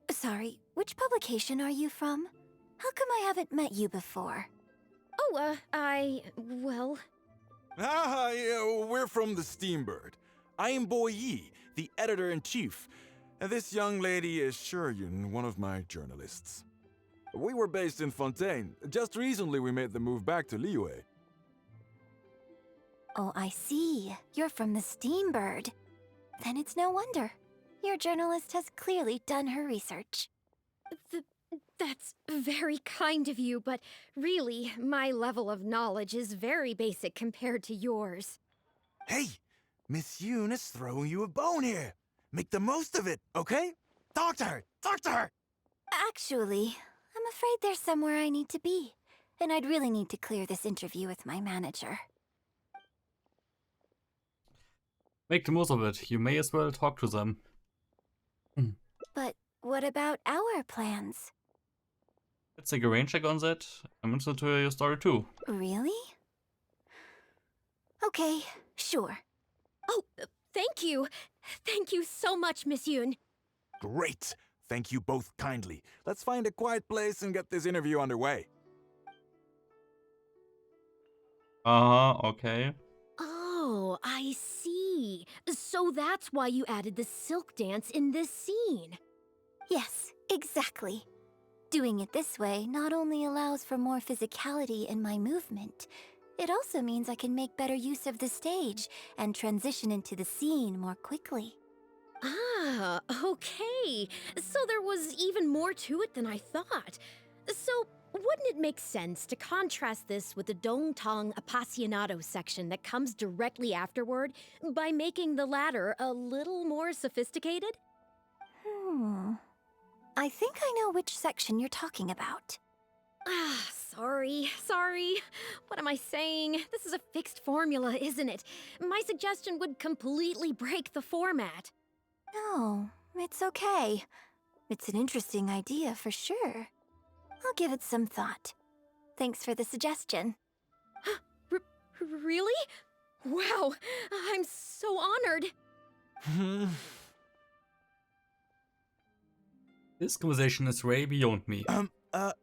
sorry, which publication are you from? How come I haven't met you before? Oh, well... yeah, we're from the Steambird. I am Boy Yi, the editor-in-chief. And this young lady is Shuryun, one of my journalists. We were based in Fontaine. Just recently we made the move back to Liyue. Oh, I see. You're from the Steambird. Then it's no wonder. Your journalist has clearly done her research. That's very kind of you, but really, my level of knowledge is very basic compared to yours. Hey, Miss Yoon is throwing you a bone here. Make the most of it, okay? Talk to her! Talk to her! Actually, I'm afraid there's somewhere I need to be, and I'd really need to clear this interview with my manager. Make the most of it. You may as well talk to them. But what about our plans? Let's take a rain check on that. I'm interested to hear your story too. Really? Okay, sure. Oh, thank you. Thank you so much, Miss Yoon. Great! Thank you both kindly. Let's find a quiet place and get this interview underway. Okay. Oh, I see. So that's why you added the silk dance in this scene. Yes, exactly. Doing it this way not only allows for more physicality in my movement, it also means I can make better use of the stage and transition into the scene more quickly. Ah, okay. So there was even more to it than I thought. So, wouldn't it make sense to contrast this with the Dongtong Appassionato section that comes directly afterward by making the latter a little more sophisticated? I think I know which section you're talking about. Ah, sorry. What am I saying? This is a fixed formula, isn't it? My suggestion would completely break the format. No, it's okay. It's an interesting idea for sure. I'll give it some thought. Thanks for the suggestion. Really? Wow, I'm so honored. This conversation is way beyond me.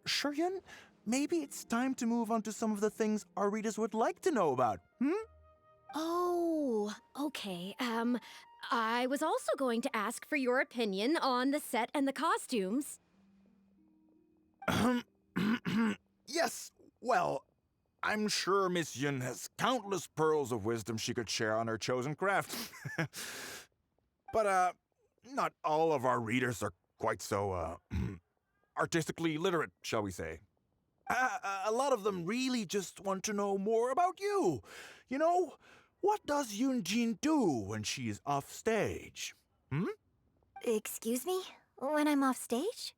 Shuryun, maybe it's time to move on to some of the things our readers would like to know about, Oh, okay. I was also going to ask for your opinion on the set and the costumes. Yes, well, I'm sure Miss Yun has countless pearls of wisdom she could share on her chosen craft. But, not all of our readers are quite so, artistically literate, shall we say. A lot of them really just want to know more about you. You know, what does Yunjin do when she is off stage? Excuse me? When I'm off stage?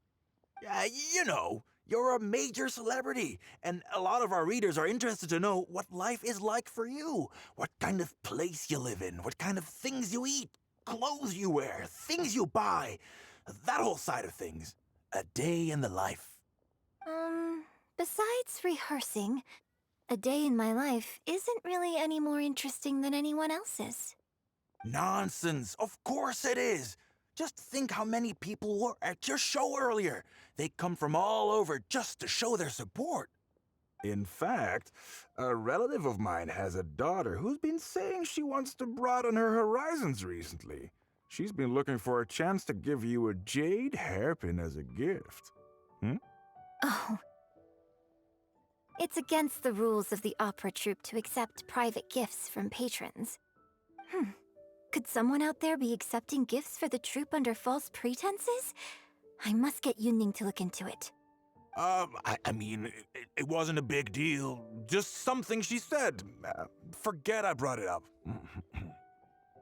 You know, you're a major celebrity, and a lot of our readers are interested to know what life is like for you. What kind of place you live in, what kind of things you eat, clothes you wear, things you buy. That whole side of things. A day in the life. Besides rehearsing, a day in my life isn't really any more interesting than anyone else's. Nonsense. Of course it is. Just think how many people were at your show earlier. They come from all over just to show their support. In fact, a relative of mine has a daughter who's been saying she wants to broaden her horizons recently. She's been looking for a chance to give you a jade hairpin as a gift. Oh. It's against the rules of the opera troupe to accept private gifts from patrons. Could someone out there be accepting gifts for the troupe under false pretenses? I must get Yunning to look into it. I mean, it wasn't a big deal. Just something she said. Forget I brought it up.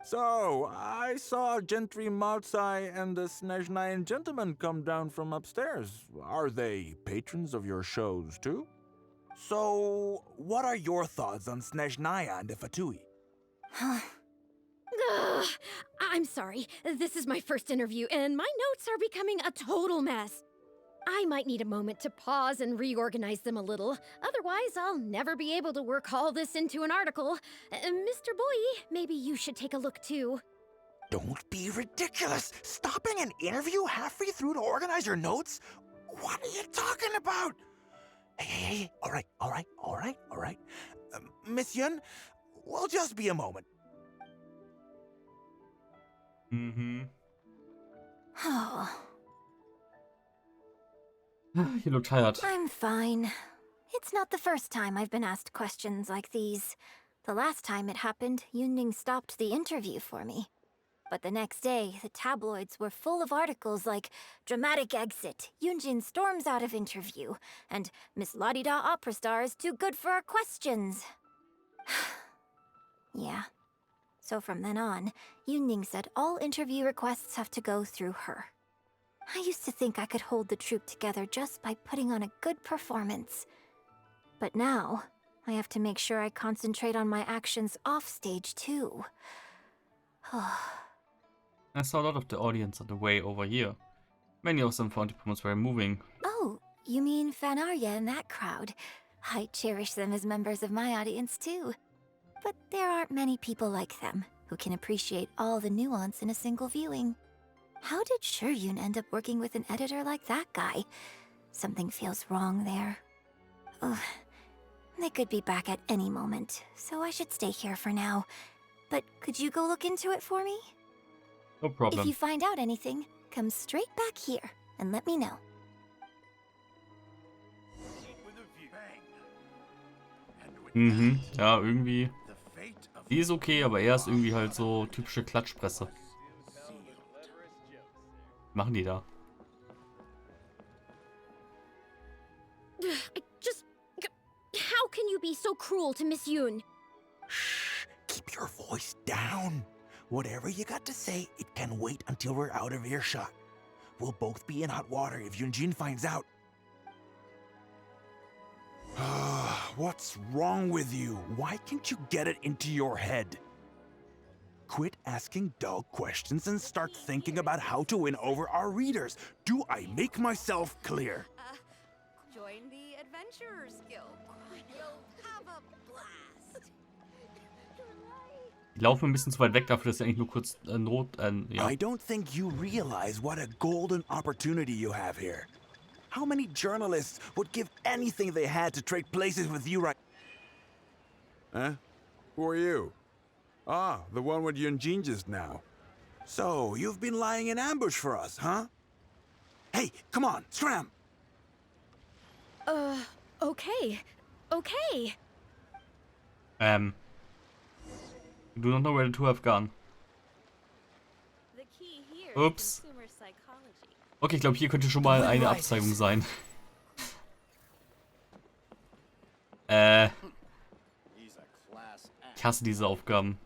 So, I saw Gentry Maotsai and the Snezhnayan gentleman come down from upstairs. Are they patrons of your shows, too? So, what are your thoughts on Snezhnaya and the Fatui? Ugh, I'm sorry. This is my first interview, and my notes are becoming a total mess. I might need a moment to pause and reorganize them a little. Otherwise, I'll never be able to work all this into an article. Mr. Boyi, maybe you should take a look too. Don't be ridiculous! Stopping an interview halfway through to organize your notes? What are you talking about? Hey, all right. Miss Yun, we'll just be a moment. Oh, You look tired. I'm fine. It's not the first time I've been asked questions like these. The last time it happened, Yunning stopped the interview for me. But the next day, the tabloids were full of articles like "Dramatic Exit, Yunjin storms out of interview," and "Miss La-di-da opera star is too good for our questions." Yeah. So from then on, Yunning said all interview requests have to go through her. I used to think I could hold the troupe together just by putting on a good performance. But now, I have to make sure I concentrate on my actions off stage too. I saw a lot of the audience on the way over here. Many of them found the performance very moving. Oh, you mean Fanarya and that crowd? I cherish them as members of my audience too. But there aren't many people like them who can appreciate all the nuance in a single viewing. How did Shuryun end up working with an editor like that guy? Something feels wrong there. Ugh. They could be back at any moment, so I should stay here for now. But could you go look into it for me? No problem. If you find out anything, come straight back here and let me know. Mhm, ja, irgendwie. Die ist okay, aber er ist irgendwie halt so typische Klatschpresse. Was machen die da? How can you be so cruel to Miss Yoon? Shh, keep your voice down. Whatever you got to say, it can wait until we're out of earshot. We'll both be in hot water if Yunjin finds out. What's wrong with you? Why can't you get it into your head? Quit asking dull questions and start thinking about how to win over our readers. Do I make myself clear? Join the Adventurers Guild. You'll have a blast. Die laufen ein bisschen zu weit weg dafür, dass sie eigentlich nur kurz ja. I don't think you realize what a golden opportunity you have here. How many journalists would give anything they had to trade places with you right? Huh? Who are you? Ah, the one with Yunjin just now. So, you've been lying in ambush for us, huh? Hey, come on, scram! Okay. Okay. You do not know where the two have gone. The key here is Ups. consumer psychology. Okay, ich glaube, hier könnte schon mal eine Abzweigung sein. Ich hasse diese Aufgaben.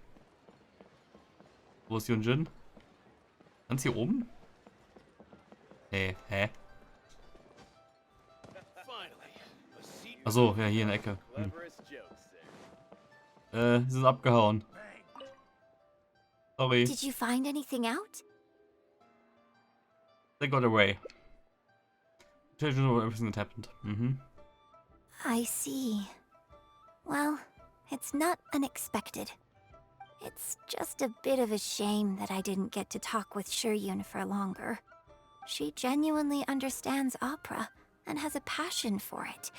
Wo ist Yunjin? Ganz hier oben? Nee, hä? Achso, ja, hier in der Ecke. Sie sind abgehauen. Sorry. Did you find anything out? They got away. Tell you know everything that happened. I see. Well, it's not unexpected. It's just a bit of a shame that I didn't get to talk with Shuryun for longer. She genuinely understands opera and has a passion for it.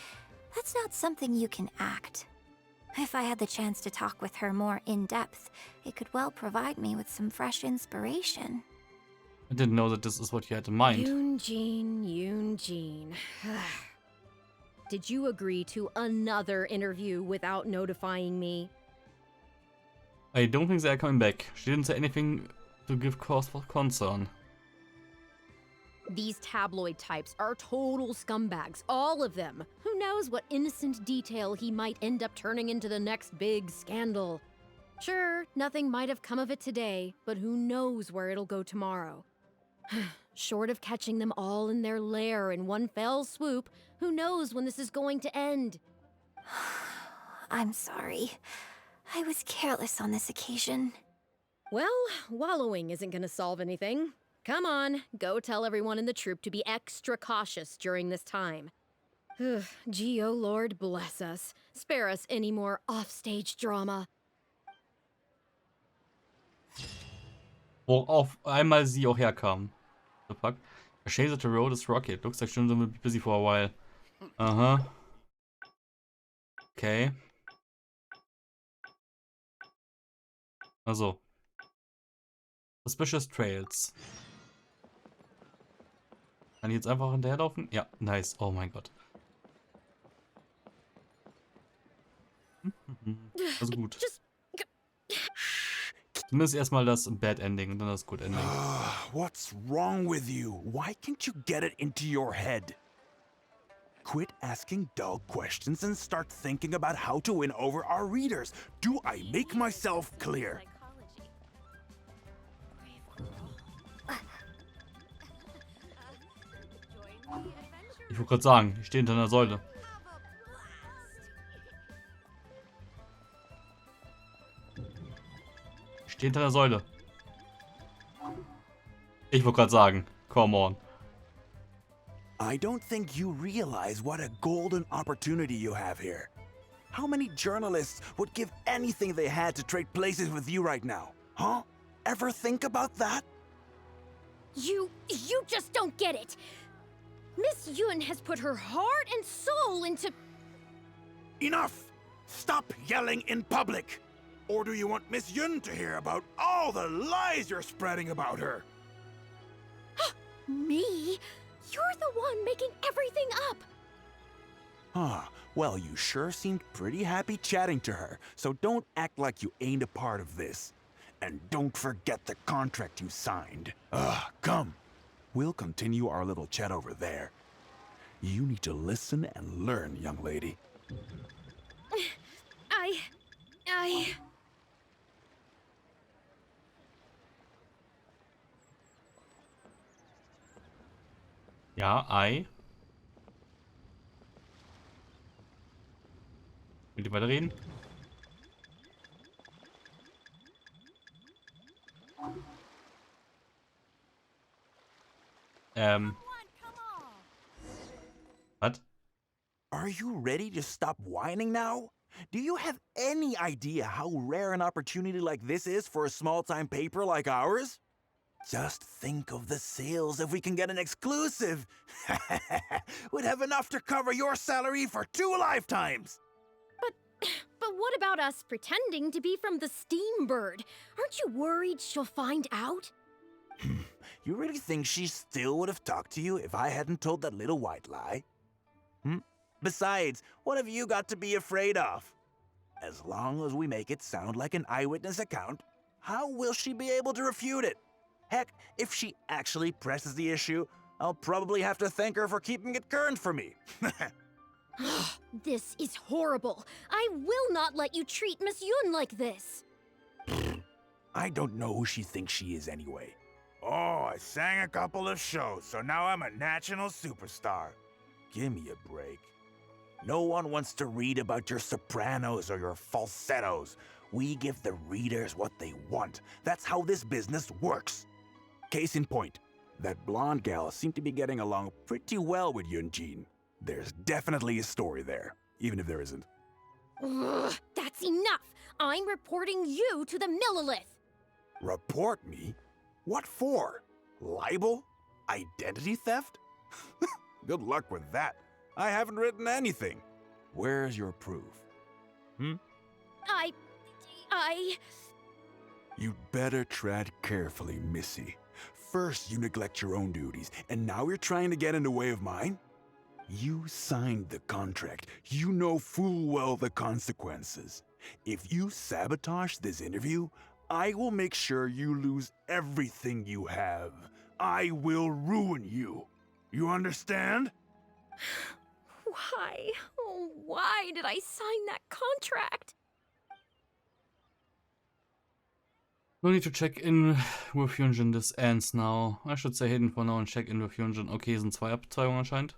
That's not something you can act. If I had the chance to talk with her more in depth, it could well provide me with some fresh inspiration. I didn't know that this is what you had in mind. Yunjin. Did you agree to another interview without notifying me? I don't think they're coming back. She didn't say anything to give cause for concern. These tabloid types are total scumbags, all of them. Who knows what innocent detail he might end up turning into the next big scandal. Sure, nothing might have come of it today, but who knows where it'll go tomorrow. Short of catching them all in their lair in one fell swoop, who knows when this is going to end? I'm sorry. I was careless on this occasion. Well, wallowing isn't gonna solve anything. Come on, go tell everyone in the troupe to be extra cautious during this time. Gee, oh Lord, bless us. Spare us any more offstage drama. Wo auf einmal sie auch herkam. The fuck? A shades of the road is rocket. Looks like Shinzo will be busy for a while. Aha. Okay. Also. Suspicious Trails. Kann ich jetzt einfach hinterherlaufen? Ja, nice. Oh mein Gott. Also gut. Zumindest erstmal das Bad Ending und dann das Good Ending. What's wrong with you? Why can't you get it into your head? Quit asking dull questions and start thinking about how to win over our readers. Do I make myself clear? Ich wollte gerade sagen, ich stehe hinter einer Säule. Ich stehe hinter einer Säule. Ich wollte gerade sagen, come on. I don't think you realize what a golden opportunity you have here. How many journalists would give anything they had to trade places with you right now? Huh? Ever think about that? You just don't get it. Miss Yun has put her heart and soul into... Enough! Stop yelling in public! Or do you want Miss Yun to hear about all the lies you're spreading about her? Me? You're the one making everything up. Huh. Well, you sure seemed pretty happy chatting to her, so don't act like you ain't a part of this. And don't forget the contract you signed. Come. We'll continue our little chat over there. You need to listen and learn, young lady. Ja, Ei. Wollt ihr weiterreden? Was? Are you ready to stop whining now? Do you have any idea how rare an opportunity like this is for a small-time paper like ours? Just think of the sales if we can get an exclusive. We'd have enough to cover your salary for 2 lifetimes. But what about us pretending to be from the Steambird? Aren't you worried she'll find out? You really think she still would have talked to you if I hadn't told that little white lie? Besides, what have you got to be afraid of? As long as we make it sound like an eyewitness account, how will she be able to refute it? Heck, if she actually presses the issue, I'll probably have to thank her for keeping it current for me. This is horrible. I will not let you treat Miss Yun like this. I don't know who she thinks she is anyway. Oh, I sang a couple of shows, so now I'm a national superstar. Give me a break. No one wants to read about your sopranos or your falsettos. We give the readers what they want. That's how this business works. Case in point, that blonde gal seemed to be getting along pretty well with Yunjin. There's definitely a story there, even if there isn't. Ugh, that's enough. I'm reporting you to the Millilith. Report me? What for? Libel? Identity theft? Good luck with that. I haven't written anything. Where's your proof? You'd better tread carefully, Missy. First you neglect your own duties, and now you're trying to get in the way of mine? You signed the contract. You know full well the consequences. If you sabotage this interview, I will make sure you lose everything you have. I will ruin you. You understand? Why? Oh, why did I sign that contract? No need to check in with Yunjin. This ends now. I should say hidden for now and check in with Yunjin. Okay, sind 2 Abzweigungen anscheinend.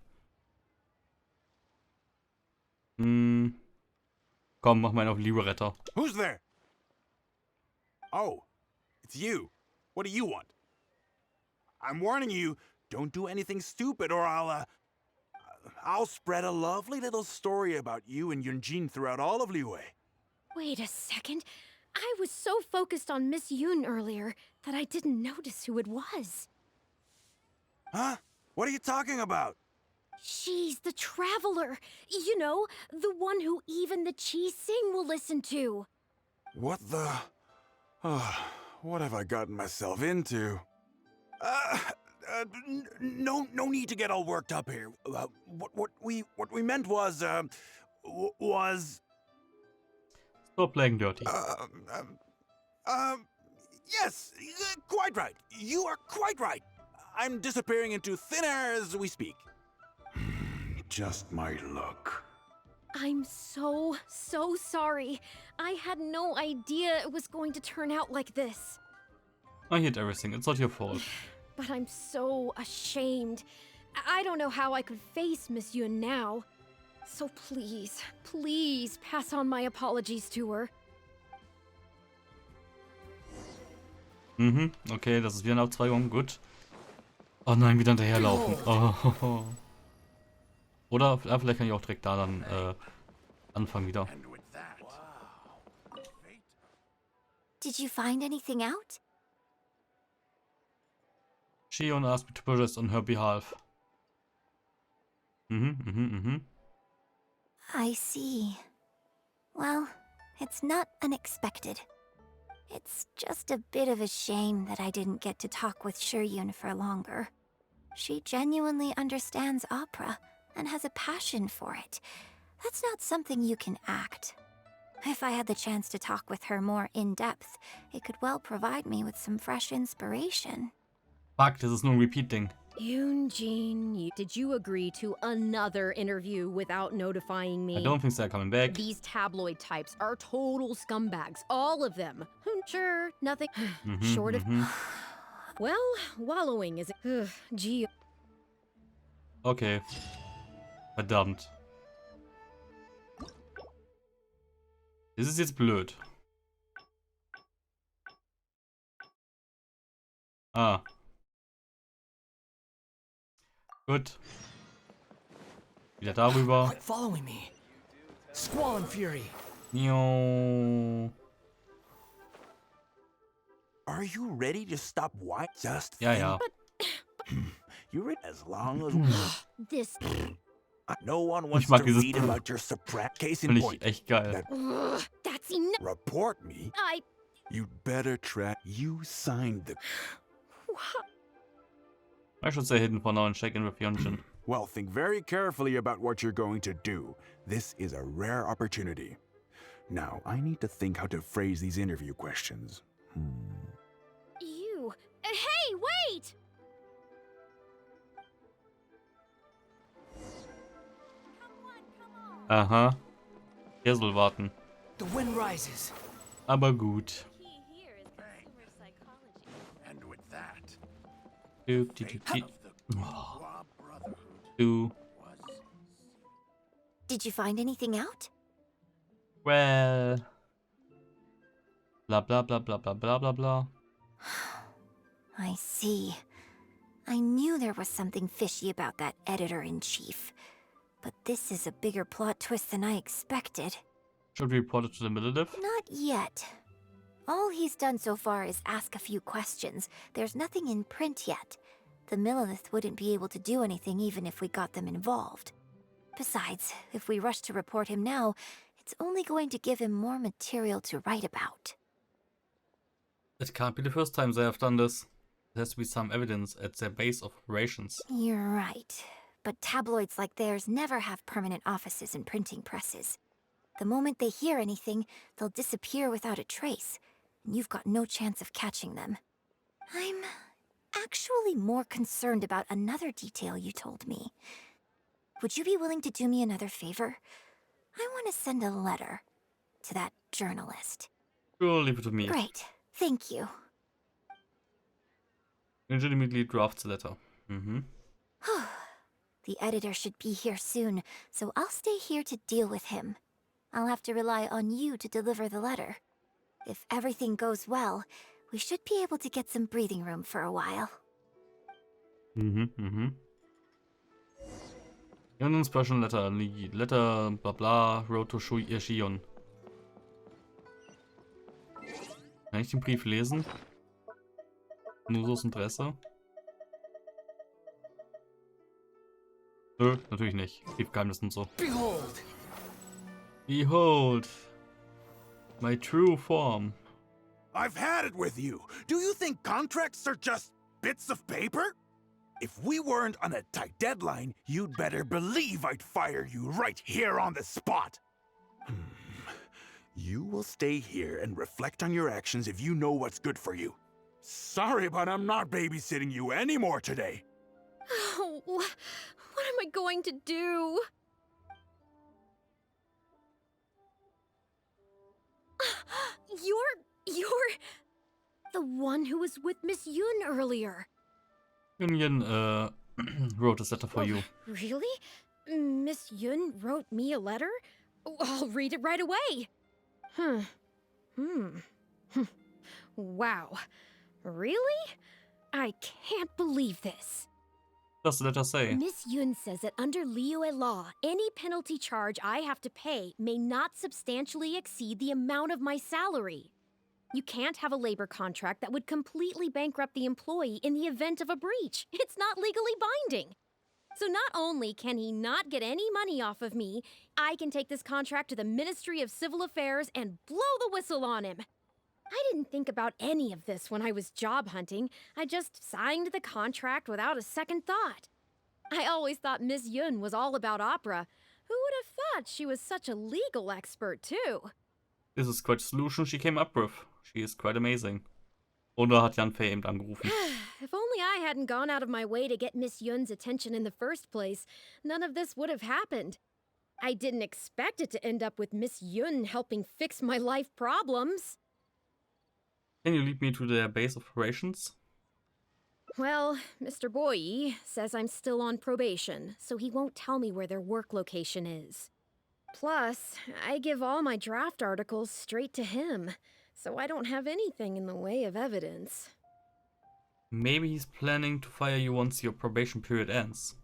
Komm, mach mal auf Lieberetter. Who's there? Oh, it's you. What do you want? I'm warning you, don't do anything stupid or I'll spread a lovely little story about you and Yunjin throughout all of Liyue. Wait a second. I was so focused on Miss Yun earlier that I didn't notice who it was. Huh? What are you talking about? She's the traveler. You know, the one who even the Chi Sing will listen to. What the... what have I gotten myself into? No need to get all worked up here. What we meant was, Stop playing dirty. Yes, quite right. You are quite right. I'm disappearing into thin air as we speak. Just my luck. I'm so sorry. I had no idea it was going to turn out like this. I hit everything. It's not your fault. But I'm so ashamed. I don't know how I could face Miss Yun now. So please pass on my apologies to her. Okay, das ist wieder eine Abzweigung. Gut. Oh nein, wieder hinterherlaufen. Oh. Oder vielleicht kann ich auch direkt da dann anfangen wieder. Did you find anything out? Shion asked me to protest on her behalf. I see. Well, it's not unexpected. It's just a bit of a shame that I didn't get to talk with Shiryun for longer. She genuinely understands opera and has a passion for it. That's not something you can act. If I had the chance to talk with her more in depth, it could well provide me with some fresh inspiration. Fuck, das ist nur ein Repeat-Ding. Yoonjin, did you agree to another interview without notifying me? I don't think they're coming back. These tabloid types are total scumbags, all of them. Sure, nothing short of... Well, wallowing is... Gee... Okay. Verdammt. Das ist jetzt blöd. Ah. Gut. Wieder darüber. Quit following me. Squall Fury. Nio. Are you ready to stop whining? Just Ja, think. ja. You're in as long as This... no one wants Ich mag to dieses read about your suppress case in Finde ich point. echt geil. That's enough. Report me. You'd better track. You signed the. I should say hidden for now and check in with Hyunjin. Well, think very carefully about what you're going to do. This is a rare opportunity. Now, I need to think how to phrase these interview questions. You... Hey, wait! Aha. Hier soll warten. The wind rises. Aber gut. Key here is consumer psychology. And with that, Du, du, du, du. Du. Did you find anything out? Well. Bla bla bla bla bla bla bla bla. I see. I knew there was something fishy about that editor-in-chief. But this is a bigger plot twist than I expected. Should we report it to the Military? Not yet. All he's done so far is ask a few questions. There's nothing in print yet. The Millilith wouldn't be able to do anything even if we got them involved. Besides, if we rush to report him now, it's only going to give him more material to write about. It can't be the first time they have done this. There has to be some evidence at their base of operations. You're right. But tabloids like theirs never have permanent offices and printing presses. The moment they hear anything, they'll disappear without a trace, and you've got no chance of catching them. I'm actually more concerned about another detail you told me. Would you be willing to do me another favor? I want to send a letter to that journalist. Sure, leave it to me. Great. Thank you. Legitimately drafts the letter. The editor should be here soon, so I'll stay here to deal with him. I'll have to rely on you to deliver the letter. If everything goes well, we should be able to get some breathing room for a while. Hyunjin special letter, letter, bla bla, wrote to Shion. Kann ich den Brief lesen? Nur so aus Interesse? Nö, natürlich nicht. Briefgeheimnis und so. Behold! Behold! My true form. I've had it with you. Do you think contracts are just bits of paper? If we weren't on a tight deadline, you'd better believe I'd fire you right here on the spot. You will stay here and reflect on your actions if you know what's good for you. Sorry, but I'm not babysitting you anymore today. Oh, what am I going to do? You're the one who was with Miss Yun earlier. Hyunjin wrote this letter for you. Really? Miss Yun wrote me a letter? I'll read it right away. Wow. Really? I can't believe this. What's the letter say? Miss Yun says that under Liyue law, any penalty charge I have to pay may not substantially exceed the amount of my salary. You can't have a labor contract that would completely bankrupt the employee in the event of a breach. It's not legally binding. So not only can he not get any money off of me, I can take this contract to the Ministry of Civil Affairs and blow the whistle on him. I didn't think about any of this when I was job hunting. I just signed the contract without a second thought. I always thought Miss Yun was all about opera. Who would have thought she was such a legal expert, too? This is quite a solution she came up with. She is quite amazing. Oder hat Jan Fei eben angerufen? If only I hadn't gone out of my way to get Miss Yun's attention in the first place, none of this would have happened. I didn't expect it to end up with Miss Yun helping fix my life problems. Can you lead me to their base operations? Well, Mr. Boyi says I'm still on probation, so he won't tell me where their work location is. Plus, I give all my draft articles straight to him, so I don't have anything in the way of evidence. Maybe he's planning to fire you once your probation period ends.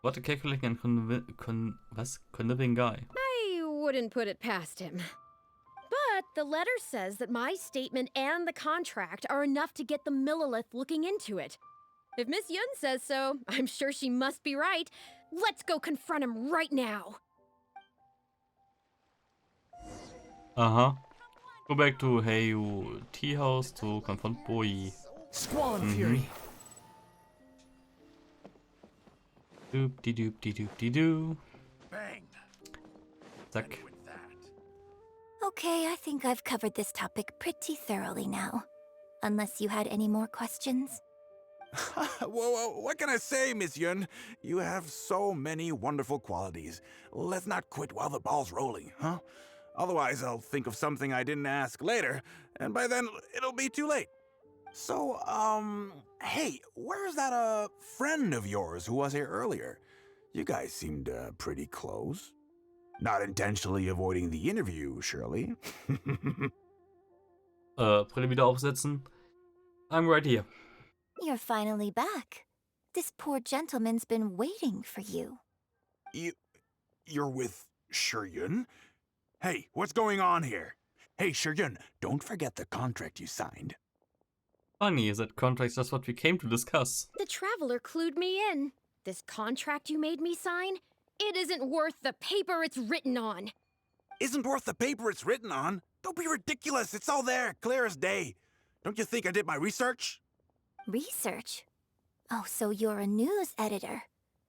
What a calculating and conniving guy. I wouldn't put it past him. But the letter says that my statement and the contract are enough to get the Millilith looking into it. If Miss Yun says so, I'm sure she must be right. Let's go confront him right now. Go back to Heiyu Tea House to confront Boyi. Squall Fury. Doop de doop de doop de doo. Bang! Zack. With that. Okay, I think I've covered this topic pretty thoroughly now. Unless you had any more questions? Well, what can I say, Miss Yun? You have so many wonderful qualities. Let's not quit while the ball's rolling, huh? Otherwise, I'll think of something I didn't ask later, and by then, it'll be too late. So, hey, where's that, friend of yours who was here earlier? You guys seemed, pretty close. Not intentionally avoiding the interview, surely. Brille wieder aufsetzen. I'm right here. You're finally back. This poor gentleman's been waiting for you. You're with Shiryun? Hey, what's going on here? Hey, Shiryun, don't forget the contract you signed. Funny, that contract's just what we came to discuss. The Traveler clued me in. This contract you made me sign? It isn't worth the paper it's written on. Isn't worth the paper it's written on? Don't be ridiculous. It's all there, clear as day. Don't you think I did my research? Research? Oh, so you're a news editor.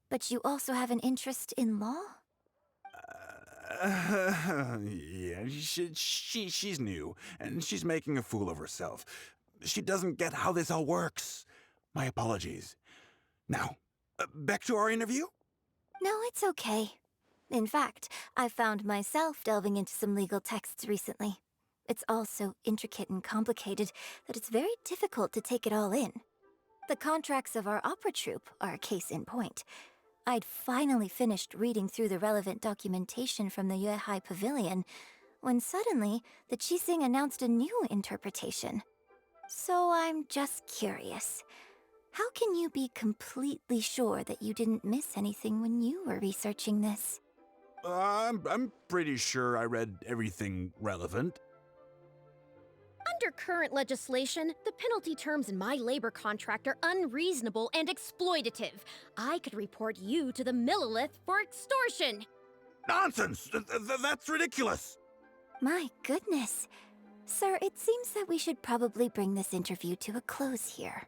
But you also have an interest in law? Yeah, she's new, and she's making a fool of herself. She doesn't get how this all works. My apologies. Now, back to our interview? No, it's okay. In fact, I found myself delving into some legal texts recently. It's all so intricate and complicated that it's very difficult to take it all in. The contracts of our opera troupe are a case in point. I'd finally finished reading through the relevant documentation from the Yuehai Pavilion when suddenly the Qixing announced a new interpretation. So I'm just curious. How can you be completely sure that you didn't miss anything when you were researching this? I'm pretty sure I read everything relevant. Under current legislation, the penalty terms in my labor contract are unreasonable and exploitative. I could report you to the Millilith for extortion. Nonsense! That's ridiculous! My goodness. Sir, it seems that we should probably bring this interview to a close here.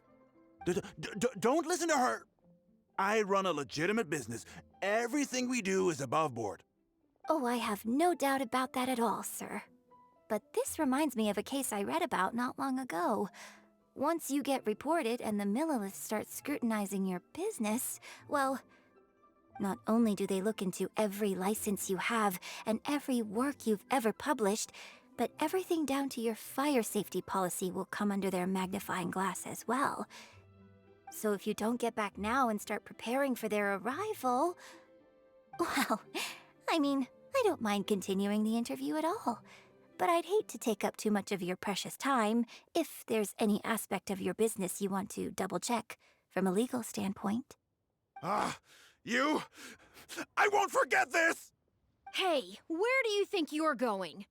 Don't listen to her! I run a legitimate business. Everything we do is above board. Oh, I have no doubt about that at all, sir. But this reminds me of a case I read about not long ago. Once you get reported and the Millilith starts scrutinizing your business, well, not only do they look into every license you have and every work you've ever published, but everything down to your fire safety policy will come under their magnifying glass as well. So if you don't get back now and start preparing for their arrival... Well, I mean, I don't mind continuing the interview at all. But I'd hate to take up too much of your precious time if there's any aspect of your business you want to double-check from a legal standpoint. You? I won't forget this! Hey, where do you think you're going?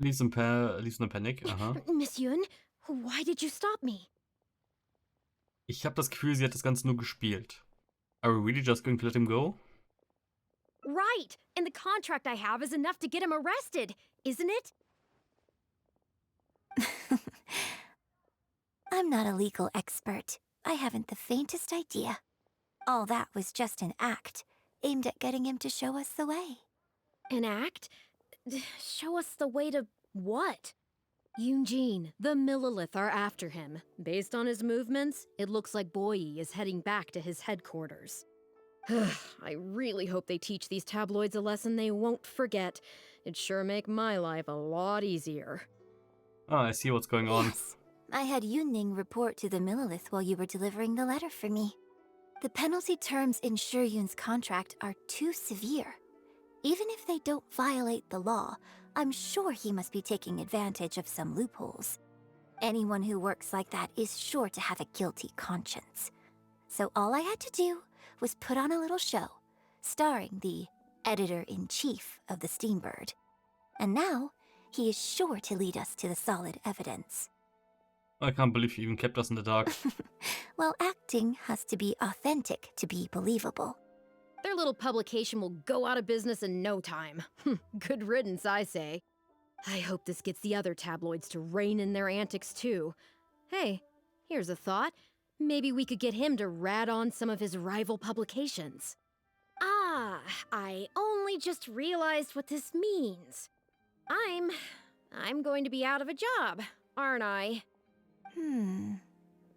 Leaves in a panic. Aha. Miss Yun, why did you stop me? Ich habe das Gefühl, sie hat das Ganze nur gespielt. Are we really just going to let him go? Right! And the contract I have is enough to get him arrested, isn't it? I'm not a legal expert. I haven't the faintest idea. All that was just an act, aimed at getting him to show us the way. An act? Show us the way to what? Eugene, the Millilith are after him. Based on his movements, it looks like Boyi is heading back to his headquarters. I really hope they teach these tabloids a lesson they won't forget. It'd sure make my life a lot easier. Ah, I see what's going on. Yes. I had Yunning report to the Millilith while you were delivering the letter for me. The penalty terms in Shuryun's contract are too severe. Even if they don't violate the law, I'm sure he must be taking advantage of some loopholes. Anyone who works like that is sure to have a guilty conscience. So all I had to do was put on a little show, starring the editor-in-chief of the Steambird. And now, he is sure to lead us to the solid evidence. I can't believe you even kept us in the dark. Well, acting has to be authentic to be believable. Their little publication will go out of business in no time. Good riddance, I say. I hope this gets the other tabloids to rein in their antics too. Hey, here's a thought. Maybe we could get him to rat on some of his rival publications. Ah, I only just realized what this means. I'm going to be out of a job, aren't I?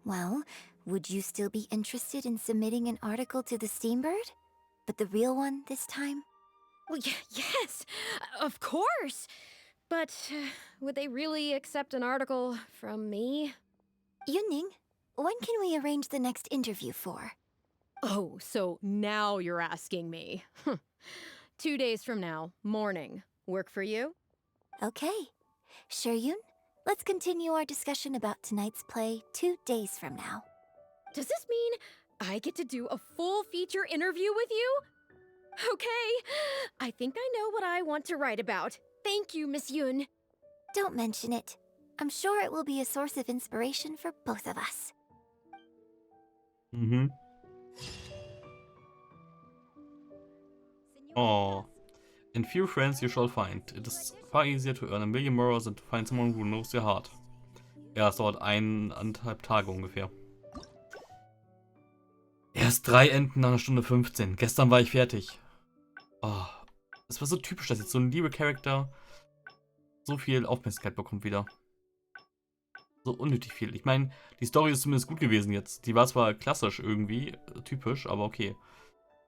Well, would you still be interested in submitting an article to the Steambird? But the real one this time? Well, yes, of course. But would they really accept an article from me? Yunning, when can we arrange the next interview for? Oh, so now you're asking me. 2 days from now, morning. Work for you? Okay. Shuryun, let's continue our discussion about tonight's play 2 days from now. Does this mean I get to do a full feature interview with you? Okay, I think I know what I want to write about. Thank you, Miss Yun. Don't mention it. I'm sure it will be a source of inspiration for both of us. Mhm. Oh. In few friends you shall find. It is far easier to earn a million more than to find someone who knows your heart. Ja, es dauert 1,5 Tage ungefähr. Erst 3 Enden nach 1 Stunde 15. Gestern war ich fertig. Oh. Es war so typisch, dass jetzt so ein Liebe-Charakter so viel Aufmerksamkeit bekommt wieder. So unnötig viel. Ich meine, die Story ist zumindest gut gewesen jetzt. Die war zwar klassisch irgendwie, typisch, aber okay.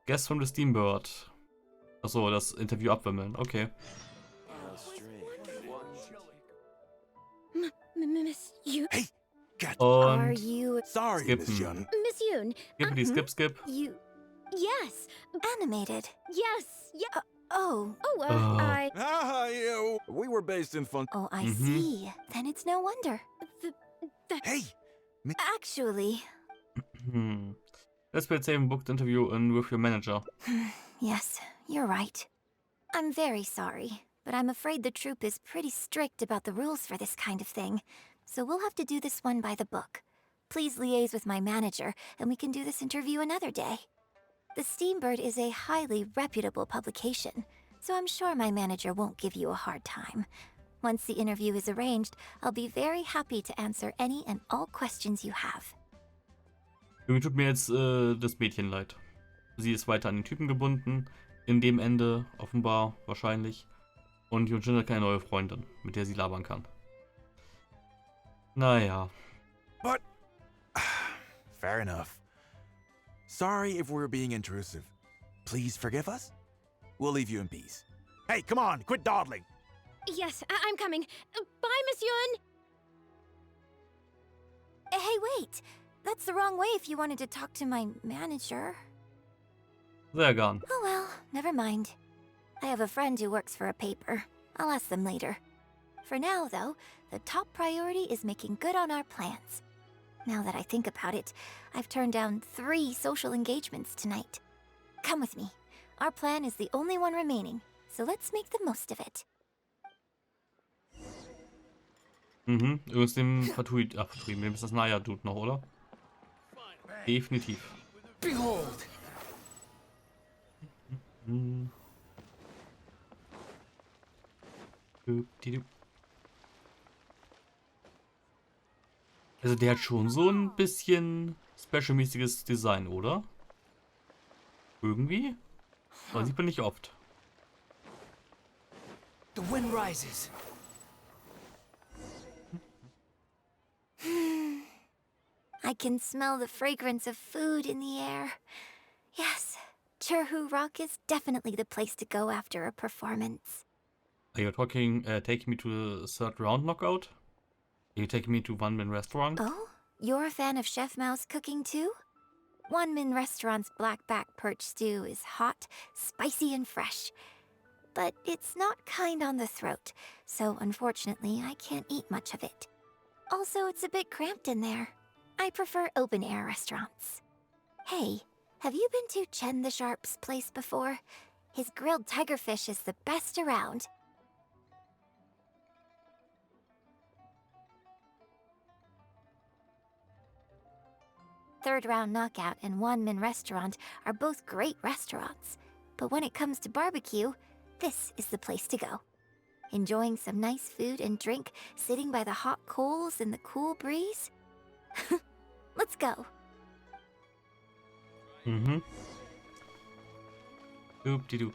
Guest from the Steambird. Achso, das Interview abwimmeln. Okay. Miss Yun? Hey, got Are Und you... sorry, Miss skippen. Yun. Miss Yun? Skippity, skip. you... Yes. animated? Yes. Yeah. Oh. Oh, Oh. I... Ah, yeah, we were based in Fun. Oh, I Mhm. see. Then it's no wonder. Hey, Actually, Let's say a booked interview in with your manager. yes, you're right. I'm very sorry, but I'm afraid the troupe is pretty strict about the rules for this kind of thing, so we'll have to do this one by the book. Please liaise with my manager, and we can do this interview another day. The Steambird is a highly reputable publication, so I'm sure my manager won't give you a hard time. Once the interview is arranged, I'll be very happy to answer any and all questions you have. Irgendwie tut mir jetzt das Mädchen leid. Sie ist weiter an den Typen gebunden. In dem Ende, offenbar, wahrscheinlich. Und Yunjin hat keine neue Freundin, mit der sie labern kann. Naja. But fair enough. Sorry if we're being intrusive. Please forgive us. We'll leave you in peace. hey, come on, quit dawdling. Yes, I'm coming. Bye, Miss Yun. Hey, wait! That's the wrong way if you wanted to talk to my manager. Sehr gern. Oh well, never mind. I have a friend who works for a paper. I'll ask them later. For now, though, the top priority is making good on our plans. Now that I think about it, I've turned down 3 social engagements tonight. Come with me. Our plan is the only one remaining, so let's make the most of it. Mhm, irgendwas dem vertrieben. Dem ist das Naya-Dude noch, oder? Definitiv. Behold! Hm. Also der hat schon so ein bisschen special-mäßiges Design, oder? Irgendwie? Aber sieht man nicht oft. The wind rises. I can smell the fragrance of food in the air. Yes, Cherhu Rock is definitely the place to go after a performance. Are you taking me to the third round knockout? Are you taking me to One Man Restaurant? Oh, you're a fan of Chef Mao's cooking too? One Min Restaurant's blackback perch stew is hot, spicy, and fresh. But it's not kind on the throat, so unfortunately I can't eat much of it. Also, it's a bit cramped in there. I prefer open-air restaurants. Hey, have you been to Chen the Sharp's place before? His grilled tigerfish is the best around. Third Round Knockout and One Min Restaurant are both great restaurants. But when it comes to barbecue, this is the place to go. Enjoying some nice food and drink, sitting by the hot coals in the cool breeze? Let's go. Mhm. Doop-di-doop.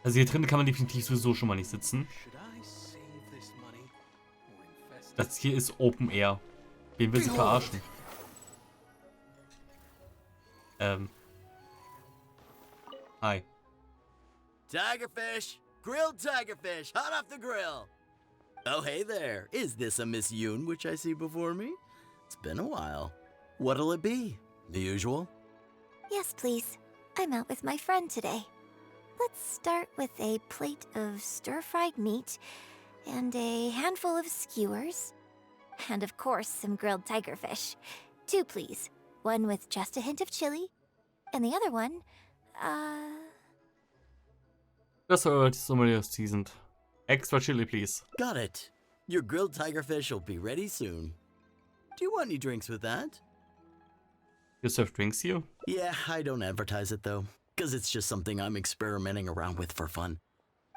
Also hier drin kann man definitiv sowieso schon mal nicht sitzen. Das hier ist Open Air. Wen will sie verarschen? Hi. Tigerfish! Grilled tigerfish, hot off the grill! Oh, hey there. Is this a Miss Yoon which I see before me? It's been a while. What'll it be? The usual? Yes, please. I'm out with my friend today. Let's start with a plate of stir-fried meat and a handful of skewers. And of course, some grilled tigerfish. 2, please. One with just a hint of chili. And the other one, Das war die Sommelier Seasoned. Extra chili, please. Got it. Your grilled tigerfish will be ready soon. Do you want any drinks with that? You serve drinks here? Yeah, I don't advertise it though, because it's just something I'm experimenting around with for fun.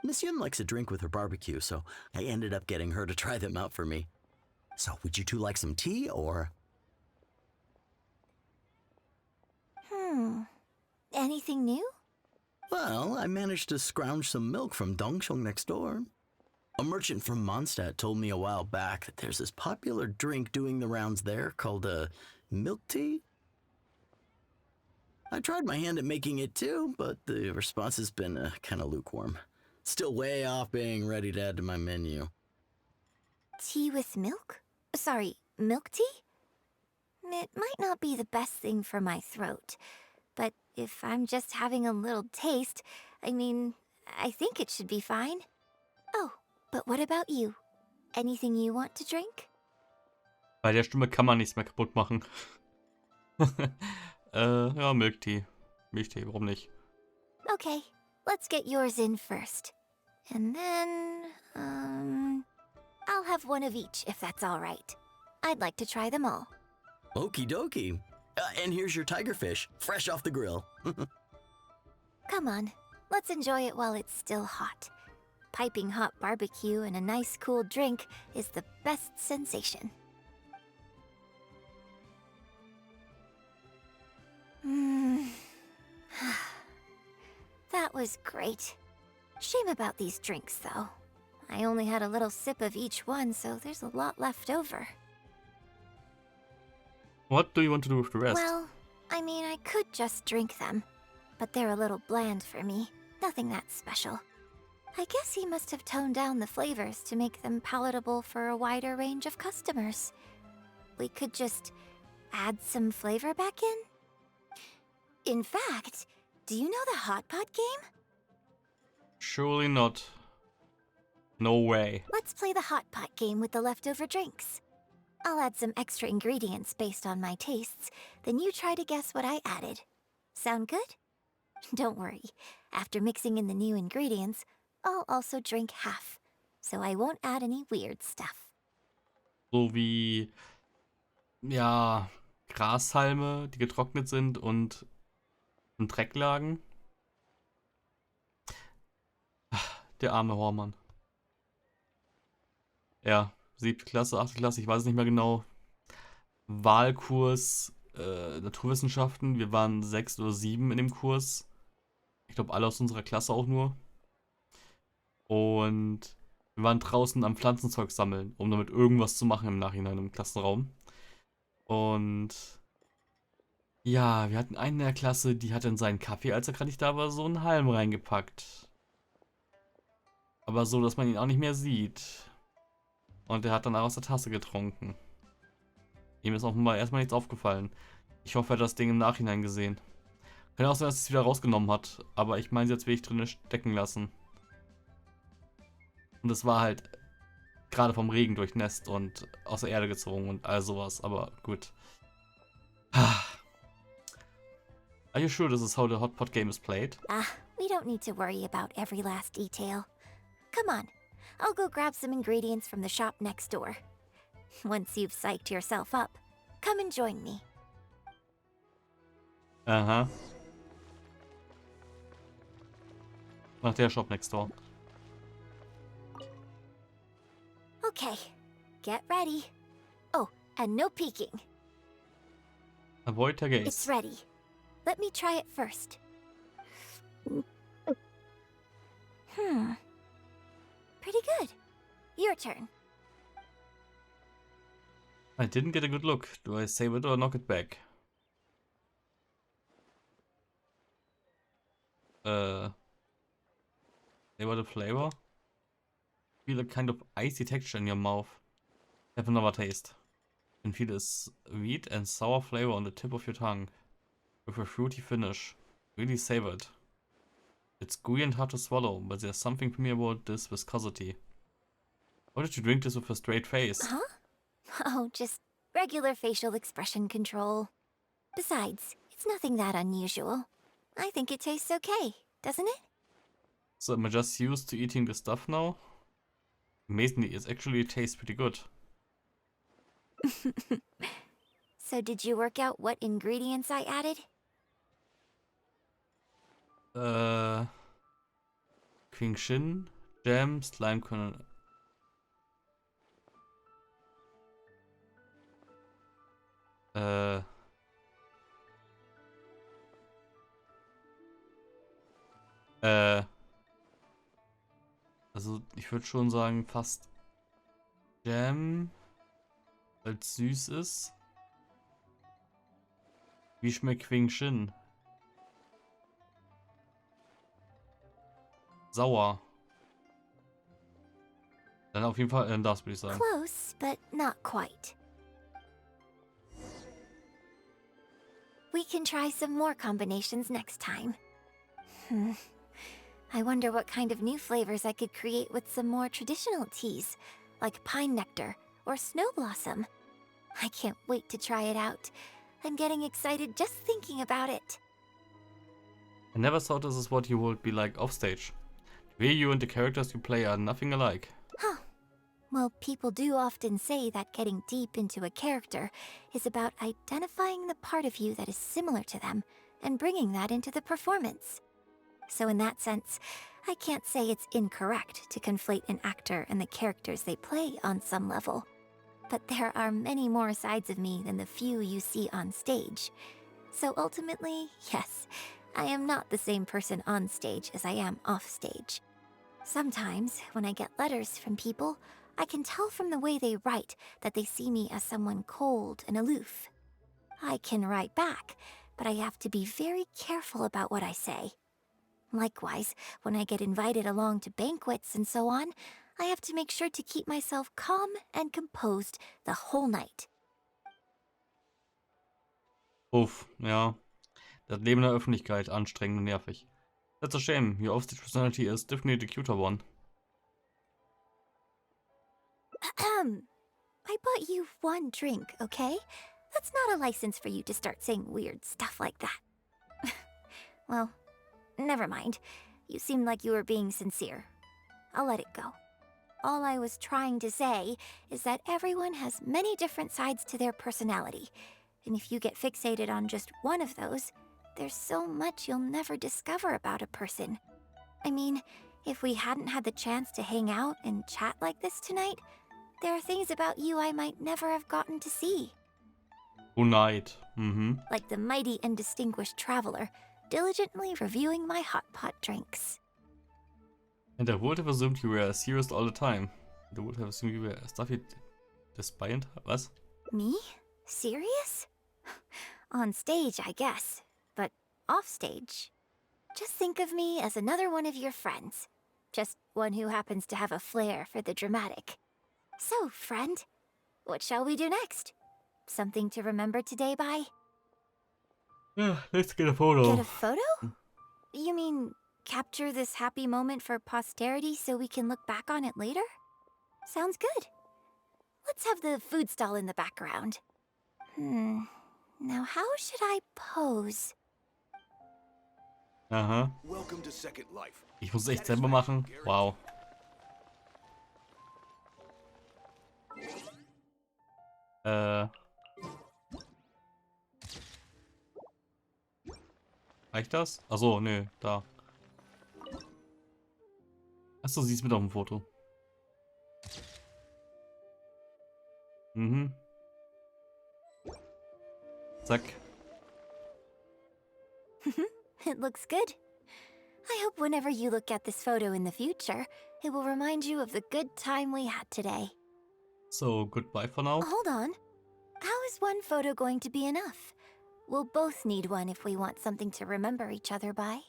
Miss Yun likes a drink with her barbecue, so I ended up getting her to try them out for me. So, would you two like some tea, or? anything new? Well, I managed to scrounge some milk from Dongchong next door. A merchant from Mondstadt told me a while back that there's this popular drink doing the rounds there called milk tea. I tried my hand at making it too, but the response has been kind of lukewarm. Still way off being ready to add to my menu. Tea with milk? Sorry, milk tea? It might not be the best thing for my throat, but if I'm just having a little taste, I mean, I think it should be fine. Oh, but what about you? Anything you want to drink? Bei der Stimme kann man nichts mehr kaputt machen. Ja, Milchtee. Milchtee, warum nicht? Okay, let's get yours in first. And then, I'll have one of each if that's all right. I'd like to try them all. Okie dokie. And here's your tigerfish, fresh off the grill. Come on, let's enjoy it while it's still hot. Piping hot barbecue and a nice cool drink is the best sensation. That was great. Shame about these drinks, though. I only had a little sip of each one, so there's a lot left over. What do you want to do with the rest? Well, I mean, I could just drink them, but they're a little bland for me. Nothing that special. I guess he must have toned down the flavors to make them palatable for a wider range of customers. We could just add some flavor back in? In fact, do you know the hot pot game? Surely not. No way. Let's play the hot pot game with the leftover drinks. I'll add some extra ingredients based on my tastes, then you try to guess what I added. Sound good? Don't worry. After mixing in the new ingredients, I'll also drink half. so I won't add any weird stuff. So wie, ja, Grashalme, die getrocknet sind und im Dreck lagen. Der arme Hormann. Ja, 7. Klasse, 8. Klasse, ich weiß es nicht mehr genau. Wahlkurs, Naturwissenschaften. Wir waren 6 oder 7 in dem Kurs. Ich glaube, alle aus unserer Klasse auch nur. Und wir waren draußen am Pflanzenzeug sammeln, um damit irgendwas zu machen im Nachhinein im Klassenraum. Und ja, wir hatten einen in der Klasse, die hat in seinen Kaffee, als er gerade nicht da war, so einen Halm reingepackt. Aber so, dass man ihn auch nicht mehr sieht. Und er hat dann aus der Tasse getrunken. Ihm ist offenbar erstmal nichts aufgefallen. Ich hoffe, er hat das Ding im Nachhinein gesehen. Kann auch sein, dass es wieder rausgenommen hat. Aber ich meine, jetzt will ich drin stecken lassen. Und es war halt gerade vom Regen durchnässt und aus der Erde gezogen und all sowas. Aber gut. Are you sure this is how the hot pot game is played? We don't need to worry about every last detail. Come on, I'll go grab some ingredients from the shop next door. Once you've psyched yourself up, come and join me. Aha. Nach der Shop next door. Okay, get ready. Oh, and no peeking. Avoid the gaze. It's ready. Let me try it first. Pretty good. Your turn. I didn't get a good look. Do I save it or knock it back? Savor the flavor? Feel a kind of icy texture in your mouth. Have another taste. You can feel a sweet and sour flavor on the tip of your tongue. With a fruity finish. Really savor it. It's gooey and hard to swallow, but there's something for me about this viscosity. Why did you drink this with a straight face? Huh? Oh, just regular facial expression control. Besides, it's nothing that unusual. I think it tastes okay, doesn't it? So am I just used to eating this stuff now? Amazingly, it actually tastes pretty good. So did you work out what ingredients I added? Genshin, Jam, Slime Kernel. Also ich würde schon sagen, fast Jam, weil es süß ist. Wie schmeckt Genshin? Sauer. Dann auf jeden Fall das, würde ich sagen. Close, but not quite. We can try some more combinations next time. I wonder what kind of new flavors I could create with some more traditional teas, like pine nectar or snow blossom. I can't wait to try it out. I'm getting excited just thinking about it. I never thought this is what you would be like offstage. The way you and the characters you play are nothing alike. Huh. Well, people do often say that getting deep into a character is about identifying the part of you that is similar to them and bringing that into the performance. So in that sense, I can't say it's incorrect to conflate an actor and the characters they play on some level. But there are many more sides of me than the few you see on stage. So ultimately, yes, I am not the same person on stage as I am off stage. Sometimes, when I get letters from people, I can tell from the way they write that they see me as someone cold and aloof. I can write back, but I have to be very careful about what I say. Likewise, when I get invited along to banquets and so on, I have to make sure to keep myself calm and composed the whole night. Uff, ja. Das Leben in der Öffentlichkeit, anstrengend und nervig. That's a shame. Your offstage personality is definitely the cuter one. I bought you one drink, okay? That's not a license for you to start saying weird stuff like that. Well, never mind. You seemed like you were being sincere. I'll let it go. All I was trying to say is that everyone has many different sides to their personality. And if you get fixated on just one of those, there's so much you'll never discover about a person. I mean, if we hadn't had the chance to hang out and chat like this tonight, there are things about you I might never have gotten to see. Tonight. Like the mighty and distinguished traveler, diligently reviewing my hot pot drinks. And I would have assumed you were serious all the time. I would have assumed you were stuffy defiant. Was? Me? Serious? On stage, I guess. But off stage. Just think of me as another one of your friends. Just one who happens to have a flair for the dramatic. So, friend, what shall we do next? Something to remember today by? Yeah, let's get a photo. Get a photo? You mean capture this happy moment for posterity so we can look back on it later? Sounds good. Let's have the food stall in the background. Now how should I pose? Aha. Welcome to Second Life. Ich muss es echt selber machen. Wow. Reicht das? Achso, nö, da. Achso, sie ist mit auf dem Foto. Zack. It looks good. I hope whenever you look at this photo in the future, it will remind you of the good time we had today. So, goodbye for now. Hold on. How is one photo going to be enough? We'll both need one if we want something to remember each other by.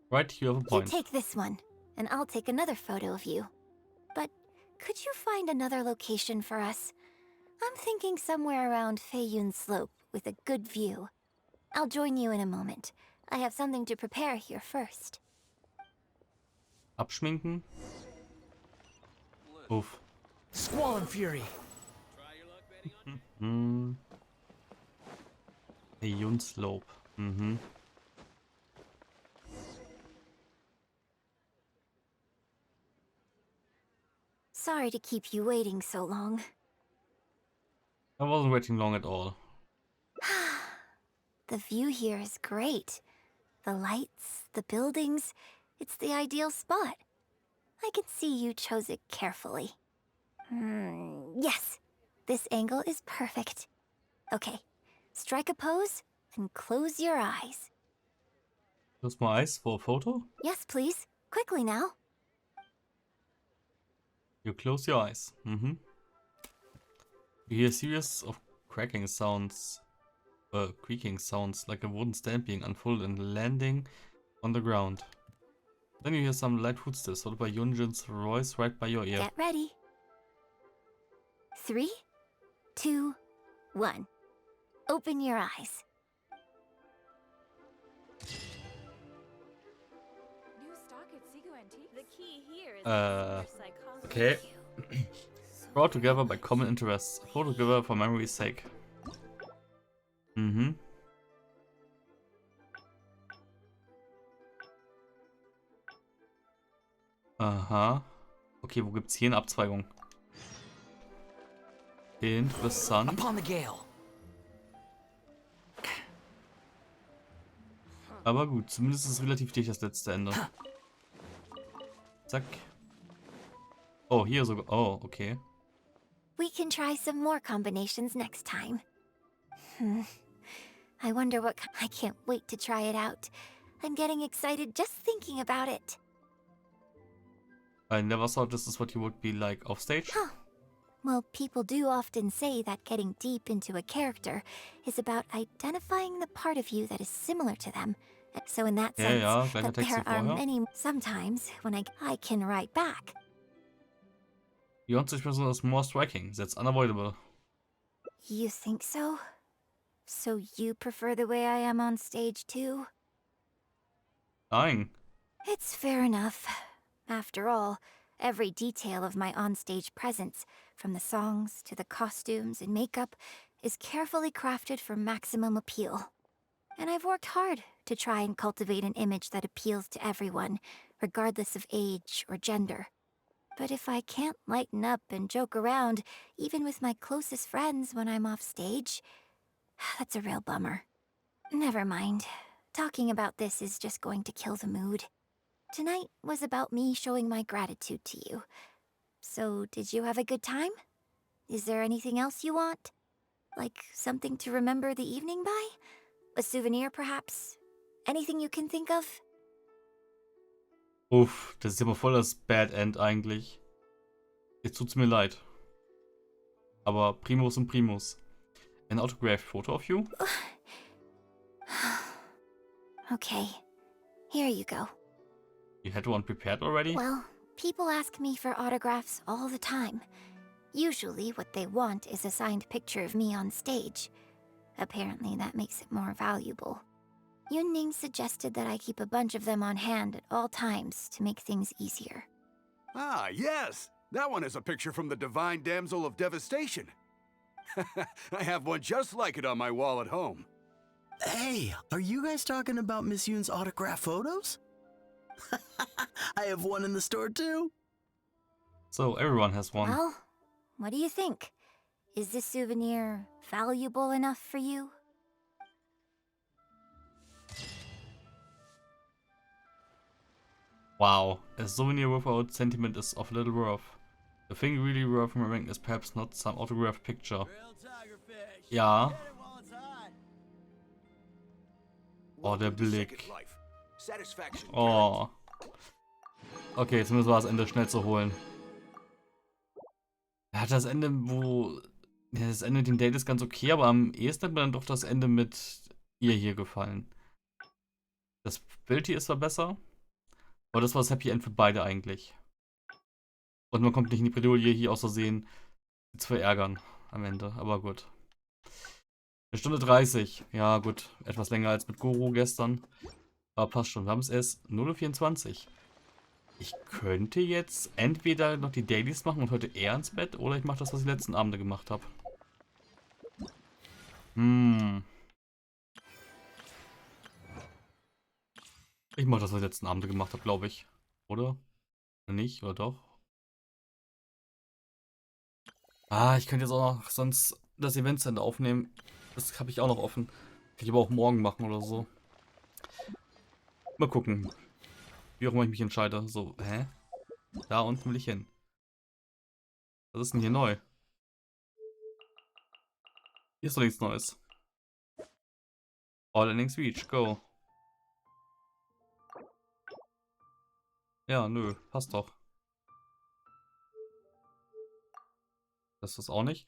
Right, you have a You point. take this one, and I'll take another photo of you. But could you find another location for us? I'm thinking somewhere around Feiyun Slope with a good view. I'll join you in a moment. I have something to prepare here first. Abschminken. Uff. Squall and Fury. Feiyun Slope. Sorry to keep you waiting so long. I wasn't waiting long at all. The view here is great. The lights, the buildings, it's the ideal spot. I can see you chose it carefully. Yes, this angle is perfect. Okay, strike a pose and close your eyes. Close my eyes for a photo? Yes, please. Quickly now. You close your eyes. You hear a series of cracking sounds, creaking sounds like a wooden stand being unfolded and landing on the ground. Then you hear some light footsteps, followed by Yunjin's voice right by your ear. Get ready. 3, 2, 1. Open your eyes. New stock at Seago Antiques. The key here is consumer psychology. Okay. Brought together by common interests. Photo together for memory's sake. Aha. Okay, wo gibt's hier eine Abzweigung? Interessant. Upon the gale. Aber gut, zumindest ist es relativ dicht das letzte Ende. Zack. Oh, hier sogar. Oh, okay. We can try some more combinations next time. I wonder what I can't wait to try it out. I'm getting excited just thinking about it. I never thought this is what you would be like off stage. Huh. Well, people do often say that getting deep into a character is about identifying the part of you that is similar to them. So in that sense, gleicher Text wie there are vorher. many sometimes when I can write back. Beyond expression is more striking. That's unavoidable. You think so? So you prefer the way I am on stage too? Nein. It's fair enough. After all, every detail of my onstage presence, from the songs to the costumes and makeup, is carefully crafted for maximum appeal. And I've worked hard to try and cultivate an image that appeals to everyone, regardless of age or gender. but if I can't lighten up and joke around, even with my closest friends when I'm off stage, that's a real bummer. Never mind. Talking about this is just going to kill the mood. Tonight was about me showing my gratitude to you. So, did you have a good time? Is there anything else you want? Like something to remember the evening by? A souvenir, perhaps? Anything you can think of? Uff, das ist aber voll das Bad End eigentlich. Jetzt tut's mir leid. Aber Primus und Primus. An autographed photo of you? Okay, here you go. You had one prepared already? Well, people ask me for autographs all the time. Usually what they want is a signed picture of me on stage. Apparently that makes it more valuable. Yunning suggested that I keep a bunch of them on hand at all times to make things easier. Ah, yes! That one is a picture from the Divine Damsel of Devastation. I have one just like it on my wall at home. Hey, are you guys talking about Miss Yoon's autograph photos? I have one in the store too. So everyone has one. Well, what do you think? Is this souvenir valuable enough for you? Wow, a souvenir without sentiment is of little worth. The thing really worth remembering is perhaps not some autographed picture. Ja. Oh, der Blick. Oh. Okay, jetzt müssen wir das Ende schnell zu holen. Er hat das Ende, wo... Ja, das Ende mit dem Date ist ganz okay, aber am ehesten hat mir dann doch das Ende mit ihr hier gefallen. Das Bild hier ist zwar besser, aber das war das Happy End für beide eigentlich. Und man kommt nicht in die Bredouille hier aus Versehen zu verärgern am Ende, aber gut. 1 Stunde 30. Ja gut, etwas länger als mit Goro gestern. Aber passt schon, wir haben es erst 0:24 Uhr. Ich könnte jetzt entweder noch die Dailies machen und heute eher ins Bett, oder ich mache das, was ich letzten Abende gemacht habe. Ich mache das, was ich letzten Abende gemacht habe, glaube ich. Oder? Oder nicht? Oder doch? Ah, ich könnte jetzt auch noch sonst das Eventcenter aufnehmen. Das habe ich auch noch offen. Kann ich aber auch morgen machen oder so. Mal gucken. Wie auch immer ich mich entscheide. So, hä? Da unten will ich hin. Was ist denn hier neu? Hier ist doch nichts Neues. All endings reach, go. Ja, nö, passt doch. Das ist auch nicht.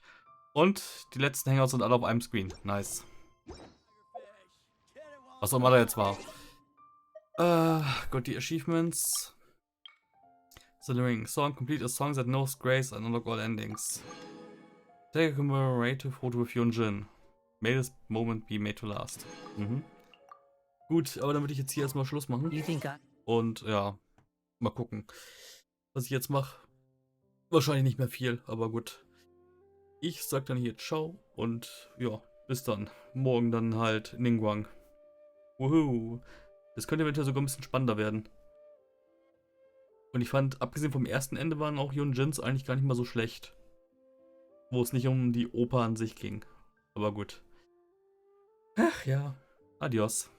Und die letzten Hangouts sind alle auf einem Screen. Nice. Was auch immer da jetzt war. Gut, die Achievements. Considering song, complete a song that knows grace and unlock all endings. Take a commemorative photo with Yunjin. May this moment be made to last. Gut, aber dann würde ich jetzt hier erstmal Schluss machen. Und ja, mal gucken, was ich jetzt mache. Wahrscheinlich nicht mehr viel, aber gut. Ich sag dann hier ciao und ja, bis dann. Morgen dann halt Ningguang. Wuhu. Das könnte eventuell sogar ein bisschen spannender werden. Und ich fand, abgesehen vom ersten Ende waren auch Yunjins eigentlich gar nicht mal so schlecht. Wo es nicht um die Oper an sich ging. Aber gut. Ach ja, adios.